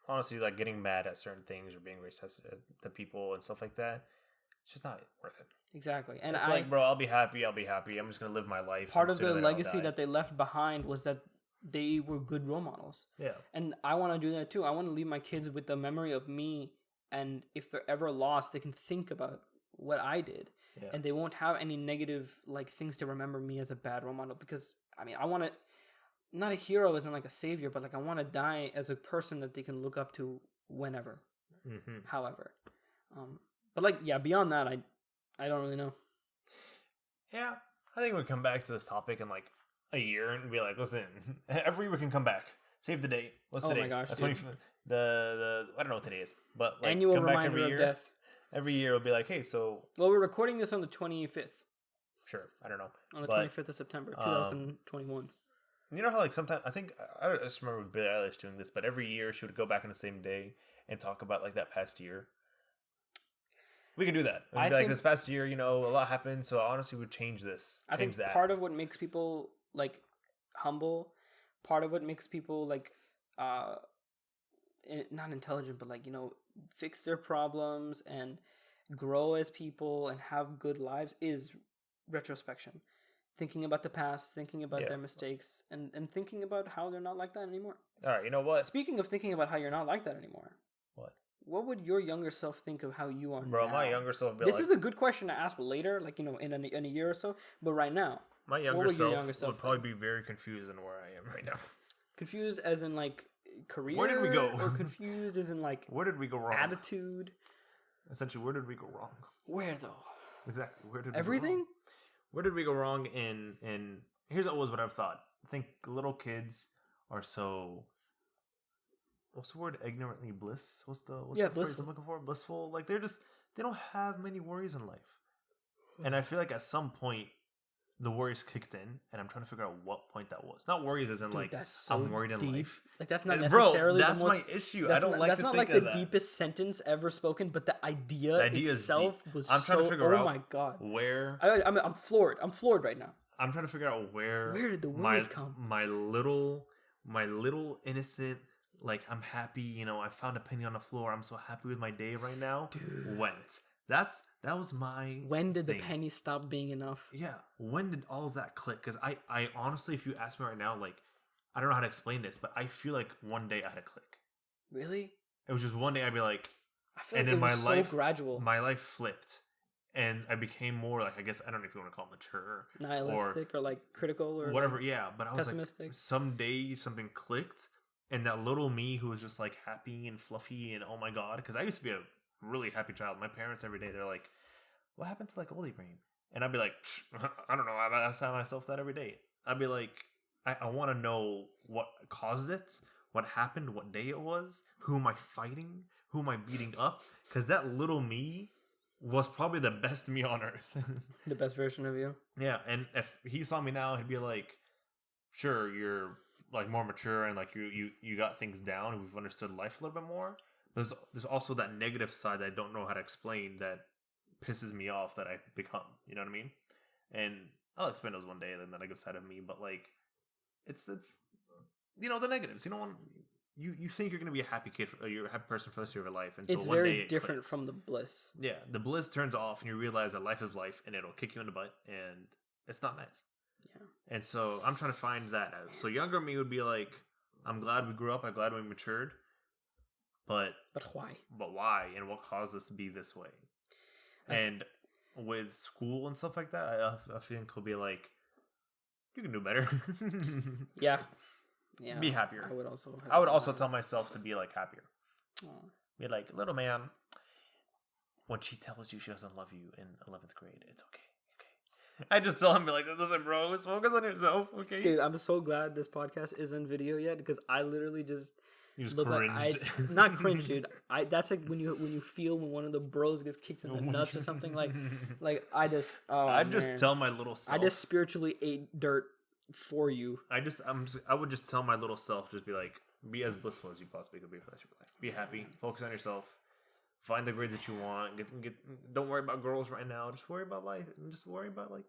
honestly like getting mad at certain things or being racist to people and stuff like that. It's just not worth it. Exactly. And it's like, bro, I'll be happy. I'm just gonna live my life. Part of the legacy that they left behind was that they were good role models. Yeah. And I want to do that too. I want to leave my kids with the memory of me, and if they're ever lost, they can think about what I did, and they won't have any negative like things to remember me as a bad role model. Because I mean, I want to. Not a hero isn't like a savior, but like I want to die as a person that they can look up to whenever, however. But like, yeah, beyond that, I don't really know. Yeah, I think we'll come back to this topic in like a year and be like, listen, every year we can come back. Save the date. What's Oh today? my gosh, The dude. the I don't know what today is, but like Annual come back reminder every of year. death. Every year it'll be like, hey, so Well, we're recording this on the 25th. sure, I don't know. On the But, 25th of September, 2021. You know how like sometimes I think I just remember Billie Eilish doing this, but every year she would go back on the same day and talk about like that past year. We can do that. I Be like think- this past year, you know, a lot happened, so honestly, would change this. I think Change that. part of what makes people like humble, part of what makes people like not intelligent, but like, you know, fix their problems and grow as people and have good lives is retrospection. Thinking about the past, thinking about their mistakes, and thinking about how they're not like that anymore. All right, you know what? Speaking of thinking about how you're not like that anymore, what would your younger self think of how you are Bro, now? my younger self would be This like... is a good question to ask later, like, you know, in a year or so. But right now, My what younger would your self younger self would probably think? be very confused in where I am right now. Confused as in like career? Where did we go? Or confused as in like Where did we go wrong? attitude? Essentially, where did we go wrong? Where though? Exactly. Where did Everything? We go wrong? Where did we go wrong in here's always what I've thought. I think little kids are so... What's the word? Ignorantly bliss? What's the phrase blissful. I'm looking for? Blissful. Like they don't have many worries in life. And I feel like at some point the worries kicked in, and I'm trying to figure out what point that was. Not worries as in like that's so I'm worried in deep. life. Like that's not Bro, necessarily that's the most, my issue. that's I don't not, like that's to not think like of the that. deepest sentence ever spoken, but the idea idea is itself deep. was I'm trying so, to figure out my god. where I'm floored. I'm floored right now. I'm trying to figure out where did the worries come? My little innocent, like I'm happy, you know, I found a penny on the floor, I'm so happy with my day right now. Dude. Went. That was my When did thing. the penny stop being enough? Yeah. When did all of that click? Because I honestly, if you ask me right now, like I don't know how to explain this, but I feel like one day I had a click. Really? It was just one day I'd be like, I feel and like then it was my life, so gradual. My life flipped. And I became more like, I guess, I don't know if you want to call it mature. Nihilistic or like critical or whatever, like yeah. But I was pessimistic. like, someday something clicked. And that little me who was just like happy and fluffy and oh my god. Because I used to be a really happy child. My parents every day, they're like, what happened to like Oldie Brain? And I'd be like, I don't know. I ask myself that every day. I'd be like, I want to know what caused it, what happened, what day it was, who am I fighting, who am I beating up? Because that little me was probably the best me on earth. The best version of you. Yeah, and if he saw me now, he'd be like, sure, you're like more mature and like you got things down and we've understood life a little bit more. There's also that negative side that I don't know how to explain that pisses me off that I become. You know what I mean? And I'll explain those one day, then the negative side of me. But like, it's you know the negatives. You know when you think you're gonna be a happy kid, you're a happy person for the rest of your life until It's one day very it different clicks. from the bliss. Yeah, the bliss turns off and you realize that life is life and it'll kick you in the butt and it's not nice. Yeah. And so I'm trying to find that out. So younger me would be like, I'm glad we grew up. I'm glad we matured. But why? But why? And what caused us to be this way? And with school and stuff like that, I think he'll be like, you can do better. Yeah. Be happier. I would also tell myself to be like happier. Aww. Be like, little man, when she tells you she doesn't love you in 11th grade, it's okay. I just tell him, be like, listen, bro, focus on yourself, okay? Dude, I'm so glad this podcast isn't video yet because I literally just look cringed. like not cringe, dude. That's like when you feel when one of the bros gets kicked in the nuts or something. Like I just tell my little self. I just spiritually ate dirt for you. I would just tell my little self, just be like, be as blissful as you possibly could be for the rest of your life. Be happy. Focus on yourself. Find the grades that you want. Don't worry about girls right now. Just worry about life and just worry about like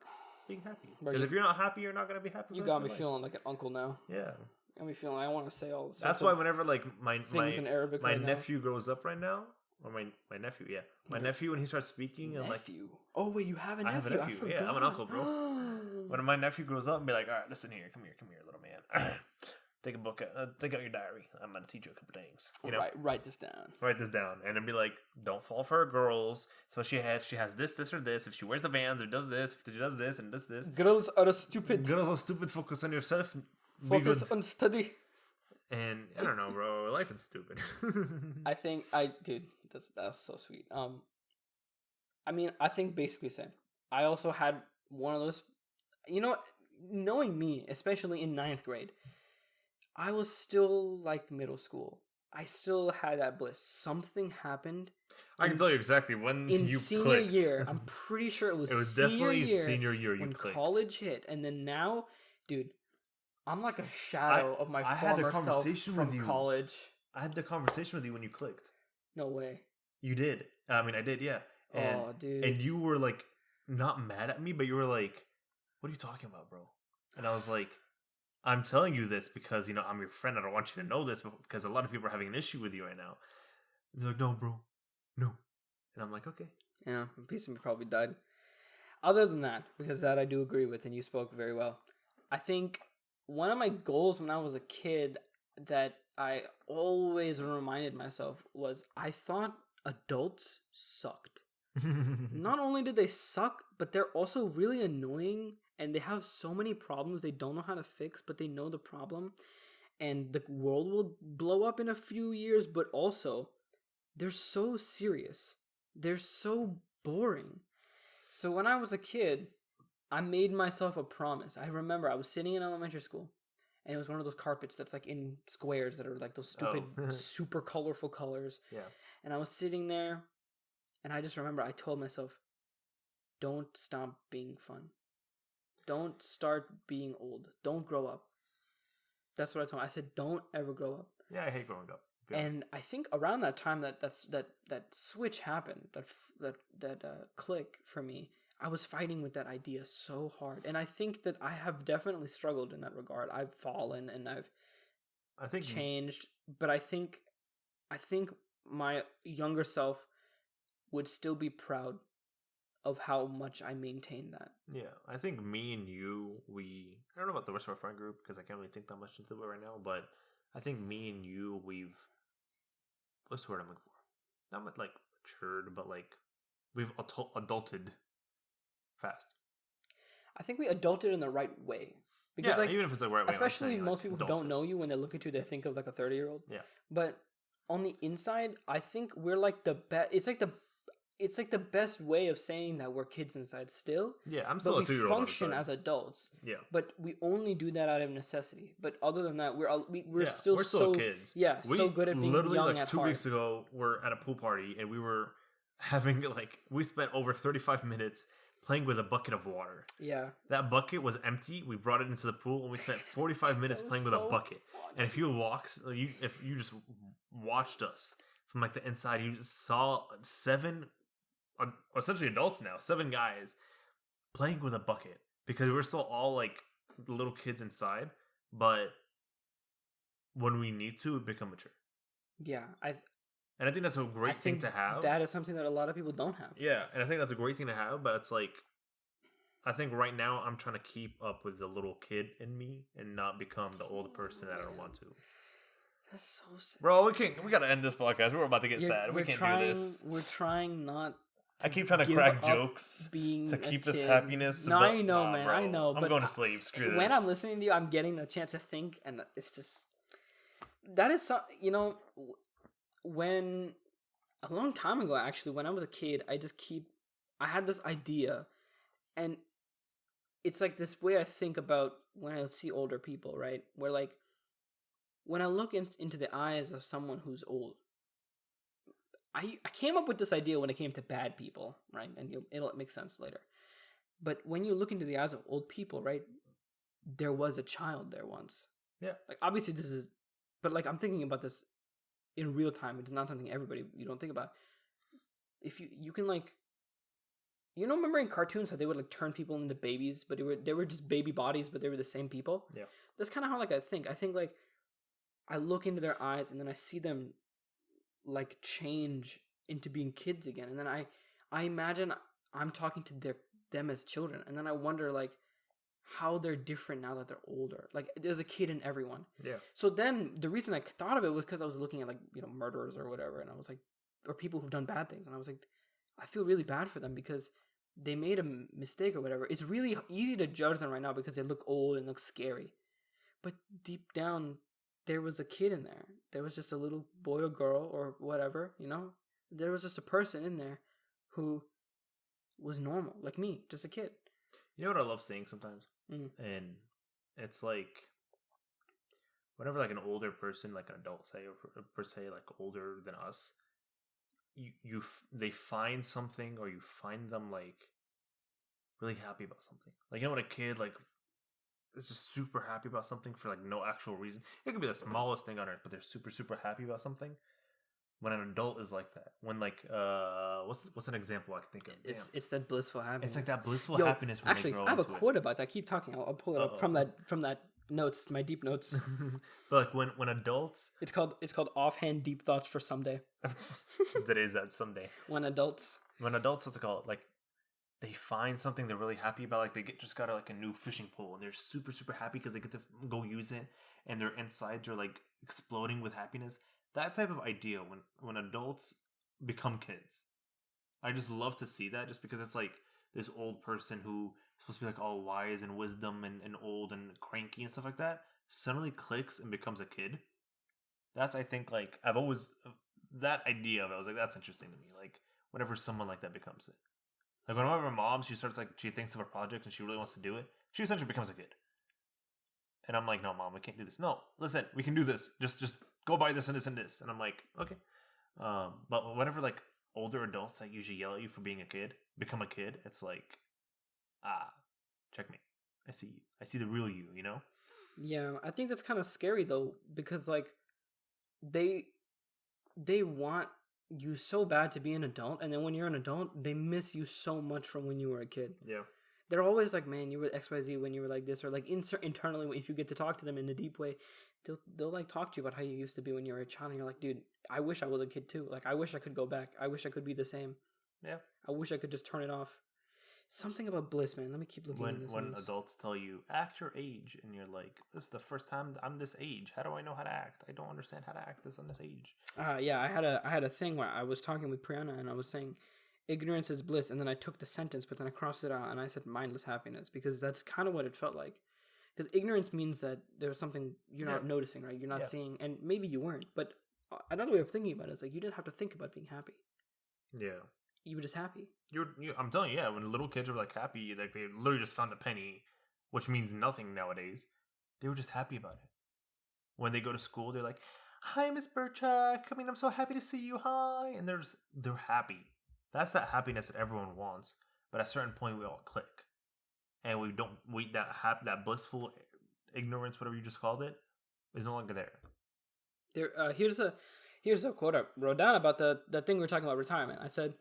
being happy. Because if you're not happy, you're not gonna be happy. You got me feeling like an uncle now. Yeah. Got me feeling. I want to say all this. That's why whenever like my nephew grows up right now, or my nephew, yeah, my nephew when he starts speaking and like, oh wait, you have a nephew? I have a nephew. Yeah, I'm an uncle, bro. When my nephew grows up and be like, all right, listen here, come here, little man. Take a book, take out your diary. I'm gonna teach you a couple things. You know, write this down. Write this down, and then be like, don't fall for girls. Especially if she has this, or this. If she wears the Vans or does this, if she does this and does this. Girls are stupid. Girls are stupid. Focus on yourself. Focus on study. And I don't know, bro. Life is stupid. Dude, that's so sweet. I mean, I think basically same. I also had one of those, knowing me, especially in ninth grade, I was still like middle school. I still had that bliss. Something happened. I can tell you exactly when In you senior clicked. year, I'm pretty sure it was definitely senior year you when clicked. college hit. And then now, dude, I'm like a shadow of my I had a former self conversation from with you. college. I had the conversation with you when you clicked. No way. You did. I mean, I did, yeah. And, dude. And you were like, not mad at me, but you were like, what are you talking about, bro? And I was like, I'm telling you this because, I'm your friend. I don't want you to know this because a lot of people are having an issue with you right now. And they're like, no, bro. No. And I'm like, okay. Yeah, a piece of me probably died. Other than that, because that I do agree with, and you spoke very well. I think one of my goals when I was a kid that I always reminded myself was I thought adults sucked. Not only did they suck, but they're also really annoying, and they have so many problems they don't know how to fix, but they know the problem, and the world will blow up in a few years, but also they're so serious. They're so boring. So when I was a kid, I made myself a promise. I remember I was sitting in elementary school, and it was one of those carpets that's like in squares that are like those stupid, super colorful colors. Yeah. And I was sitting there, and I just remember I told myself, don't stop being fun. Don't start being old. Don't grow up. That's what I told him. I said, don't ever grow up. Yeah, I hate growing up. And I think around that time that switch happened, that click for me, I was fighting with that idea so hard. And I think that I have definitely struggled in that regard. I've fallen and I think changed, but I think my younger self would still be proud of how much I maintained that. Yeah, I think me and you, I don't know about the rest of our friend group because I can't really think that much into it right now, but I think me and you, what's the word I'm looking for? Not like matured, but like we've adulted fast. I think we adulted in the right way. Because even if it's the right way. Especially most people who don't know you, when they look at you, they think of like a 30-year-old. Yeah. But on the inside, I think we're like the best. It's like the best way of saying that we're kids inside still. Yeah, I'm still a 2-year-old. We function as adults. Yeah. But we only do that out of necessity. But other than that, we're still kids. Yeah, so good at being young at heart. Literally, like 2 weeks ago, we're at a pool party and we were having we spent over 35 minutes playing with a bucket of water. Yeah. That bucket was empty. We brought it into the pool and we spent 45 minutes playing with a bucket. Funny. And if you just watched us from like the inside, you saw 7 essentially adults now, 7 guys playing with a bucket because we're still all like little kids inside, but when we need to, we become mature. Yeah, and I think that's a great thing to have. That is something that a lot of people don't have. Yeah, and I think that's a great thing to have, but it's like, I think right now I'm trying to keep up with the little kid in me and not become the old person that I don't want to. That's so sad. Bro, we gotta end this podcast. We're about to get sad. We can't do this. We're trying not I keep trying to crack jokes to keep this happiness. No, I know, man. Bro, I know. I'm going to sleep. Screw this. When I'm listening to you, I'm getting the chance to think, and it's just... That is something, when... A long time ago, actually, when I was a kid, I had this idea, and it's like this way I think about when I see older people, right? Where, like, when I look into the eyes of someone who's old, I came up with this idea when it came to bad people, right? And it'll make sense later. But when you look into the eyes of old people, right? There was a child there once. Yeah. Like, obviously this is... But, like, I'm thinking about this in real time. It's not something you don't think about. If you can, like... remember in cartoons how they would, like, turn people into babies, but they were just baby bodies, but they were the same people? Yeah. That's kind of how, like, I think. I think, like, I look into their eyes, and then I see them, like, change into being kids again, and then I imagine I'm talking to them as children, and then I wonder, like, how they're different now that they're older. Like, there's a kid in everyone. Yeah. So then the reason I thought of it was because I was looking at, like, murderers or whatever, and I was like, or people who've done bad things, and I was like, I feel really bad for them because they made a mistake or whatever. It's really easy to judge them right now because they look old and look scary, but deep down, there was a kid in there. There was just a little boy or girl or whatever, There was just a person in there who was normal, like me, just a kid. You know what I love seeing sometimes? Mm. And it's like whenever like an older person, like an adult, say, or per se, like older than us, they find something, or you find them like really happy about something. Like, you know, when a kid like is just super happy about something for like no actual reason. It could be the smallest thing on earth, but they're super happy about something. When an adult is like that, when like what's an example I can think of? It's that blissful happiness. It's like that blissful happiness when actually, they grow I have a into quote about that. Keep talking. I'll pull it up from that notes, my deep notes. But like when adults, it's called offhand deep thoughts for someday. that is that someday. When adults, what's it called? Like they find something they're really happy about. Like they just got like a new fishing pole, and they're super happy because they get to go use it, and their insides are like exploding with happiness. That type of idea when adults become kids, I just love to see that, just because it's like this old person who is supposed to be like all wise and wisdom and old and cranky and stuff like that suddenly clicks and becomes a kid. That's, I think, like I've always that idea of it, I was like, that's interesting to me. Like whenever someone like that becomes it. Like when one of her moms, she starts like she thinks of a project and she really wants to do it, she essentially becomes a kid. And I'm like, no, mom, we can't do this. No, listen, we can do this. Just go buy this and this and this. And I'm like, okay. But whenever like older adults that usually yell at you for being a kid become a kid, it's like, check me. I see you. I see the real you. You know? Yeah, I think that's kind of scary though, because like they want you so bad to be an adult, and then when you're an adult, they miss you so much from when you were a kid. Yeah. They're always like, man, you were XYZ when you were like this, or like internally, if you get to talk to them in a deep way, they'll like talk to you about how you used to be when you were a child, and you're like, dude, I wish I was a kid too. Like, I wish I could go back. I wish I could be the same. Yeah. I wish I could just turn it off. Something about bliss, man. Let me keep looking at this. When adults tell you act your age, and you're like, this is the first time I'm this age. How do I know how to act? I don't understand how to act this on this age. Yeah, I had a thing where I was talking with Priyana, and I was saying ignorance is bliss, and then I took the sentence, but then I crossed it out and I said mindless happiness, because that's kind of what it felt like. Because ignorance means that there's something you're not noticing, right? You're not seeing, and maybe you weren't, but another way of thinking about it is like you didn't have to think about being happy. Yeah. You were just happy. I'm telling you, yeah, when little kids are like happy, like they literally just found a penny, which means nothing nowadays, they were just happy about it. When they go to school, they're like, hi, Miss Burchak, I mean, I'm so happy to see you, hi, and they're happy. That's that happiness that everyone wants, but at a certain point we all click, and that blissful ignorance, whatever you just called it, is no longer there. Here's a quote I wrote down about the thing we were talking about, retirement. I said,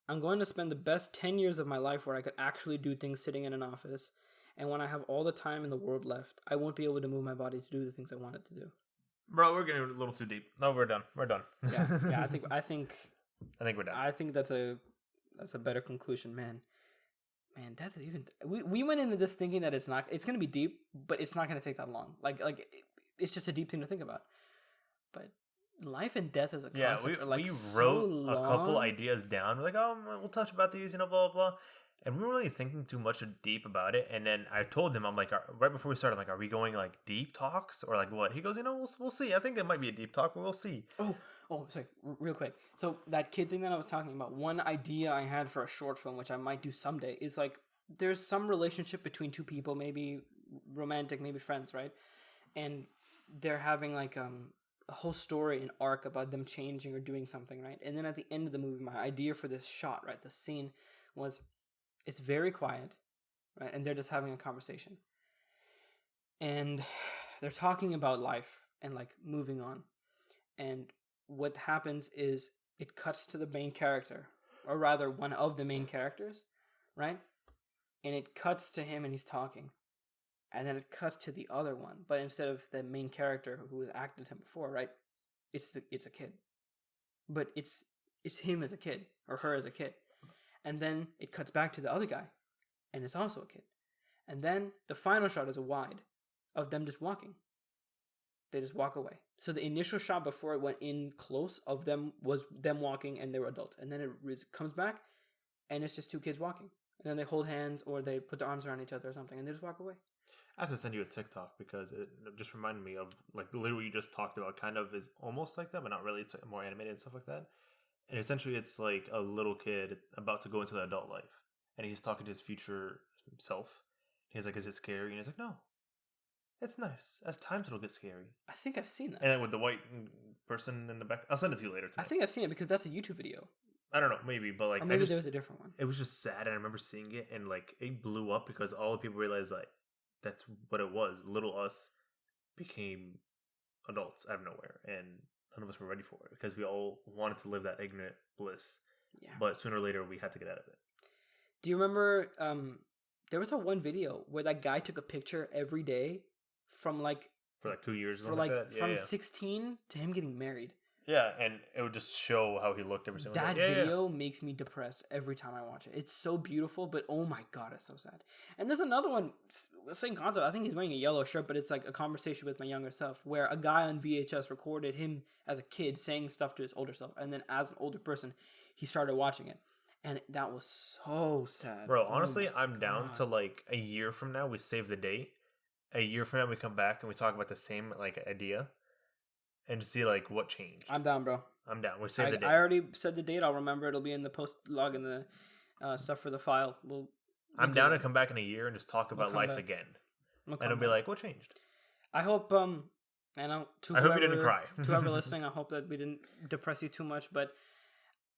I'm going to spend the best 10 years of my life where I could actually do things sitting in an office, and when I have all the time in the world left, I won't be able to move my body to do the things I wanted to do. Bro, we're getting a little too deep. No, we're done. Yeah, I think we're done. I think that's a better conclusion, man. Man, that's even we went into this thinking that it's gonna be deep, but it's not gonna take that long. Like it's just a deep thing to think about. But life and death as a concept are like we wrote a couple ideas down. We're like, oh, we'll touch about these, blah blah blah. And we weren't really thinking too much deep about it. And then I told him, I'm like, right before we started, I'm like, are we going like deep talks or like what? He goes, we'll see. I think it might be a deep talk, but we'll see. Oh, sorry, real quick. So that kid thing that I was talking about, one idea I had for a short film, which I might do someday, is like there's some relationship between two people, maybe romantic, maybe friends, right? And they're having like a whole story, an arc about them changing or doing something, right? And then at the end of the movie, my idea for this shot, right, the scene was, it's very quiet, right? And they're just having a conversation. And they're talking about life and like moving on. And what happens is it cuts to the main character, or rather one of the main characters, right? And it cuts to him and he's talking. And then it cuts to the other one. But instead of the main character who has acted him before, right? It's a kid. But it's him as a kid, or her as a kid. And then it cuts back to the other guy, and it's also a kid. And then the final shot is a wide of them just walking. They just walk away. So the initial shot before it went in close of them was them walking, and they were adults. And then it comes back, and it's just two kids walking. And then they hold hands, or they put their arms around each other or something, and they just walk away. I have to send you a TikTok because it just reminded me of like literally what you just talked about. Kind of is almost like that, but not really. It's more animated and stuff like that. And essentially, it's like a little kid about to go into the adult life, and he's talking to his future himself. He's like, "Is it scary?" And he's like, "No, it's nice. As times it'll get scary." I think I've seen that. And then with the white person in the back, I'll send it to you later tonight. I think I've seen it because that's a YouTube video. I don't know, maybe, but like, or maybe there was a different one. It was just sad, and I remember seeing it, and like, it blew up because all the people realized like that's what it was. Little us became adults out of nowhere, and none of us were ready for it because we all wanted to live that ignorant bliss. Yeah. But sooner or later, we had to get out of it. Do you remember? There was that one video where that guy took a picture every day from like for like 2 years. For like from 16 to him getting married. Yeah, and it would just show how he looked every single day. That video makes me depressed every time I watch it. It's so beautiful, but oh my god, it's so sad. And there's another one, same concept. I think he's wearing a yellow shirt, but it's like a conversation with my younger self, where a guy on VHS recorded him as a kid saying stuff to his older self, and then as an older person, he started watching it. And that was so sad. Bro, honestly, I'm down to like a year from now, we save the date. A year from now, we come back and we talk about the same like idea. And to see like what changed. I'm down, bro. I'm down. We saved the date. I already said the date. I'll remember. It'll be in the post log in the stuff for the file. I'm down to come back in a year and just talk about life again. And it'll be like, what changed? I hope. I hope you didn't cry. To whoever listening, I hope that we didn't depress you too much. But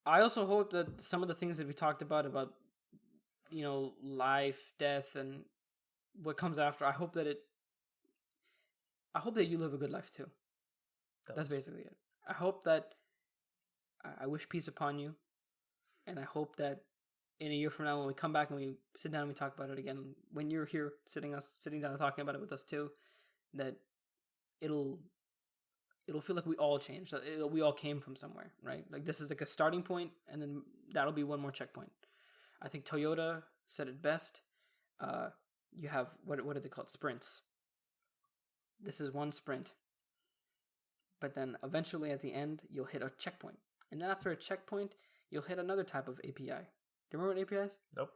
I also hope that some of the things that we talked about life, death, and what comes after. I hope that you live a good life too. That's basically it. I hope that I wish peace upon you, and I hope that in a year from now, when we come back and we sit down and we talk about it again, when you're here sitting down and talking about it with us too, that it'll feel like we all changed. That we all came from somewhere, right? Like this is like a starting point, and then that'll be one more checkpoint. I think Toyota said it best. You have what are they called? Sprints. This is one sprint. But then eventually at the end, you'll hit a checkpoint. And then after a checkpoint, you'll hit another type of API. Do you remember what API is? Nope.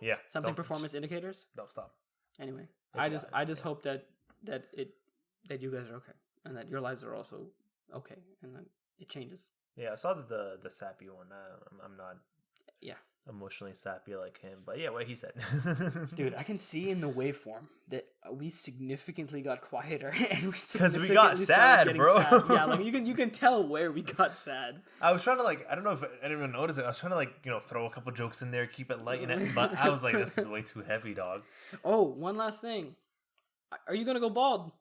Yeah. Performance indicators? No, stop. Anyway, I just hope that you guys are okay. And that your lives are also okay. And that it changes. Yeah, I saw the sappy one. I'm not emotionally sappy like him. But yeah, what he said. Dude, I can see in the waveform that we significantly got quieter. And because we got sad, bro. Sad. Yeah, like you can tell where we got sad. I was trying to I don't know if anyone noticed it. I was trying to throw a couple jokes in there, keep it light in it. But I was like, this is way too heavy, dog. Oh, one last thing. Are you going to go bald?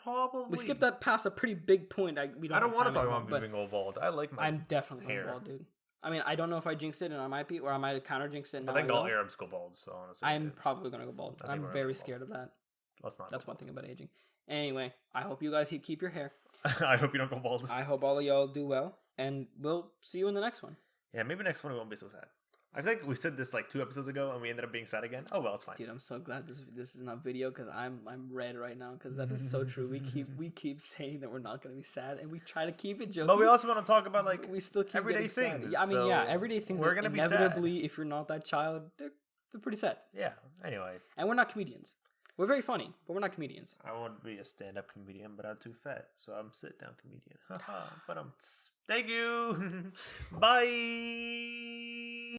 Probably. We skipped that past a pretty big point. I don't want to talk about being bald. I like my I'm definitely hair. Going bald, dude. I mean, I don't know if I jinxed it, and I might be, or I might have counter jinxed it. I think all Arabs go bald, so honestly, I'm probably gonna go bald. I'm very scared of that. That's one thing about aging. Anyway, I hope you guys keep your hair. I hope you don't go bald. I hope all of y'all do well, and we'll see you in the next one. Yeah, maybe next one we won't be so sad. I think we said this 2 episodes ago, and we ended up being sad again. Oh well, it's fine. Dude, I'm so glad this is not video because I'm red right now because that is so true. We keep saying that we're not gonna be sad, and we try to keep it joking. But we also want to talk about we still keep everyday things. Yeah, I mean, everyday things. We're gonna inevitably, be sad. If you're not that child, they're pretty sad. Yeah. Anyway, and we're not comedians. We're very funny, but we're not comedians. I want to be a stand-up comedian, but I'm too fat, so I'm sit-down comedian. But thank you. Bye.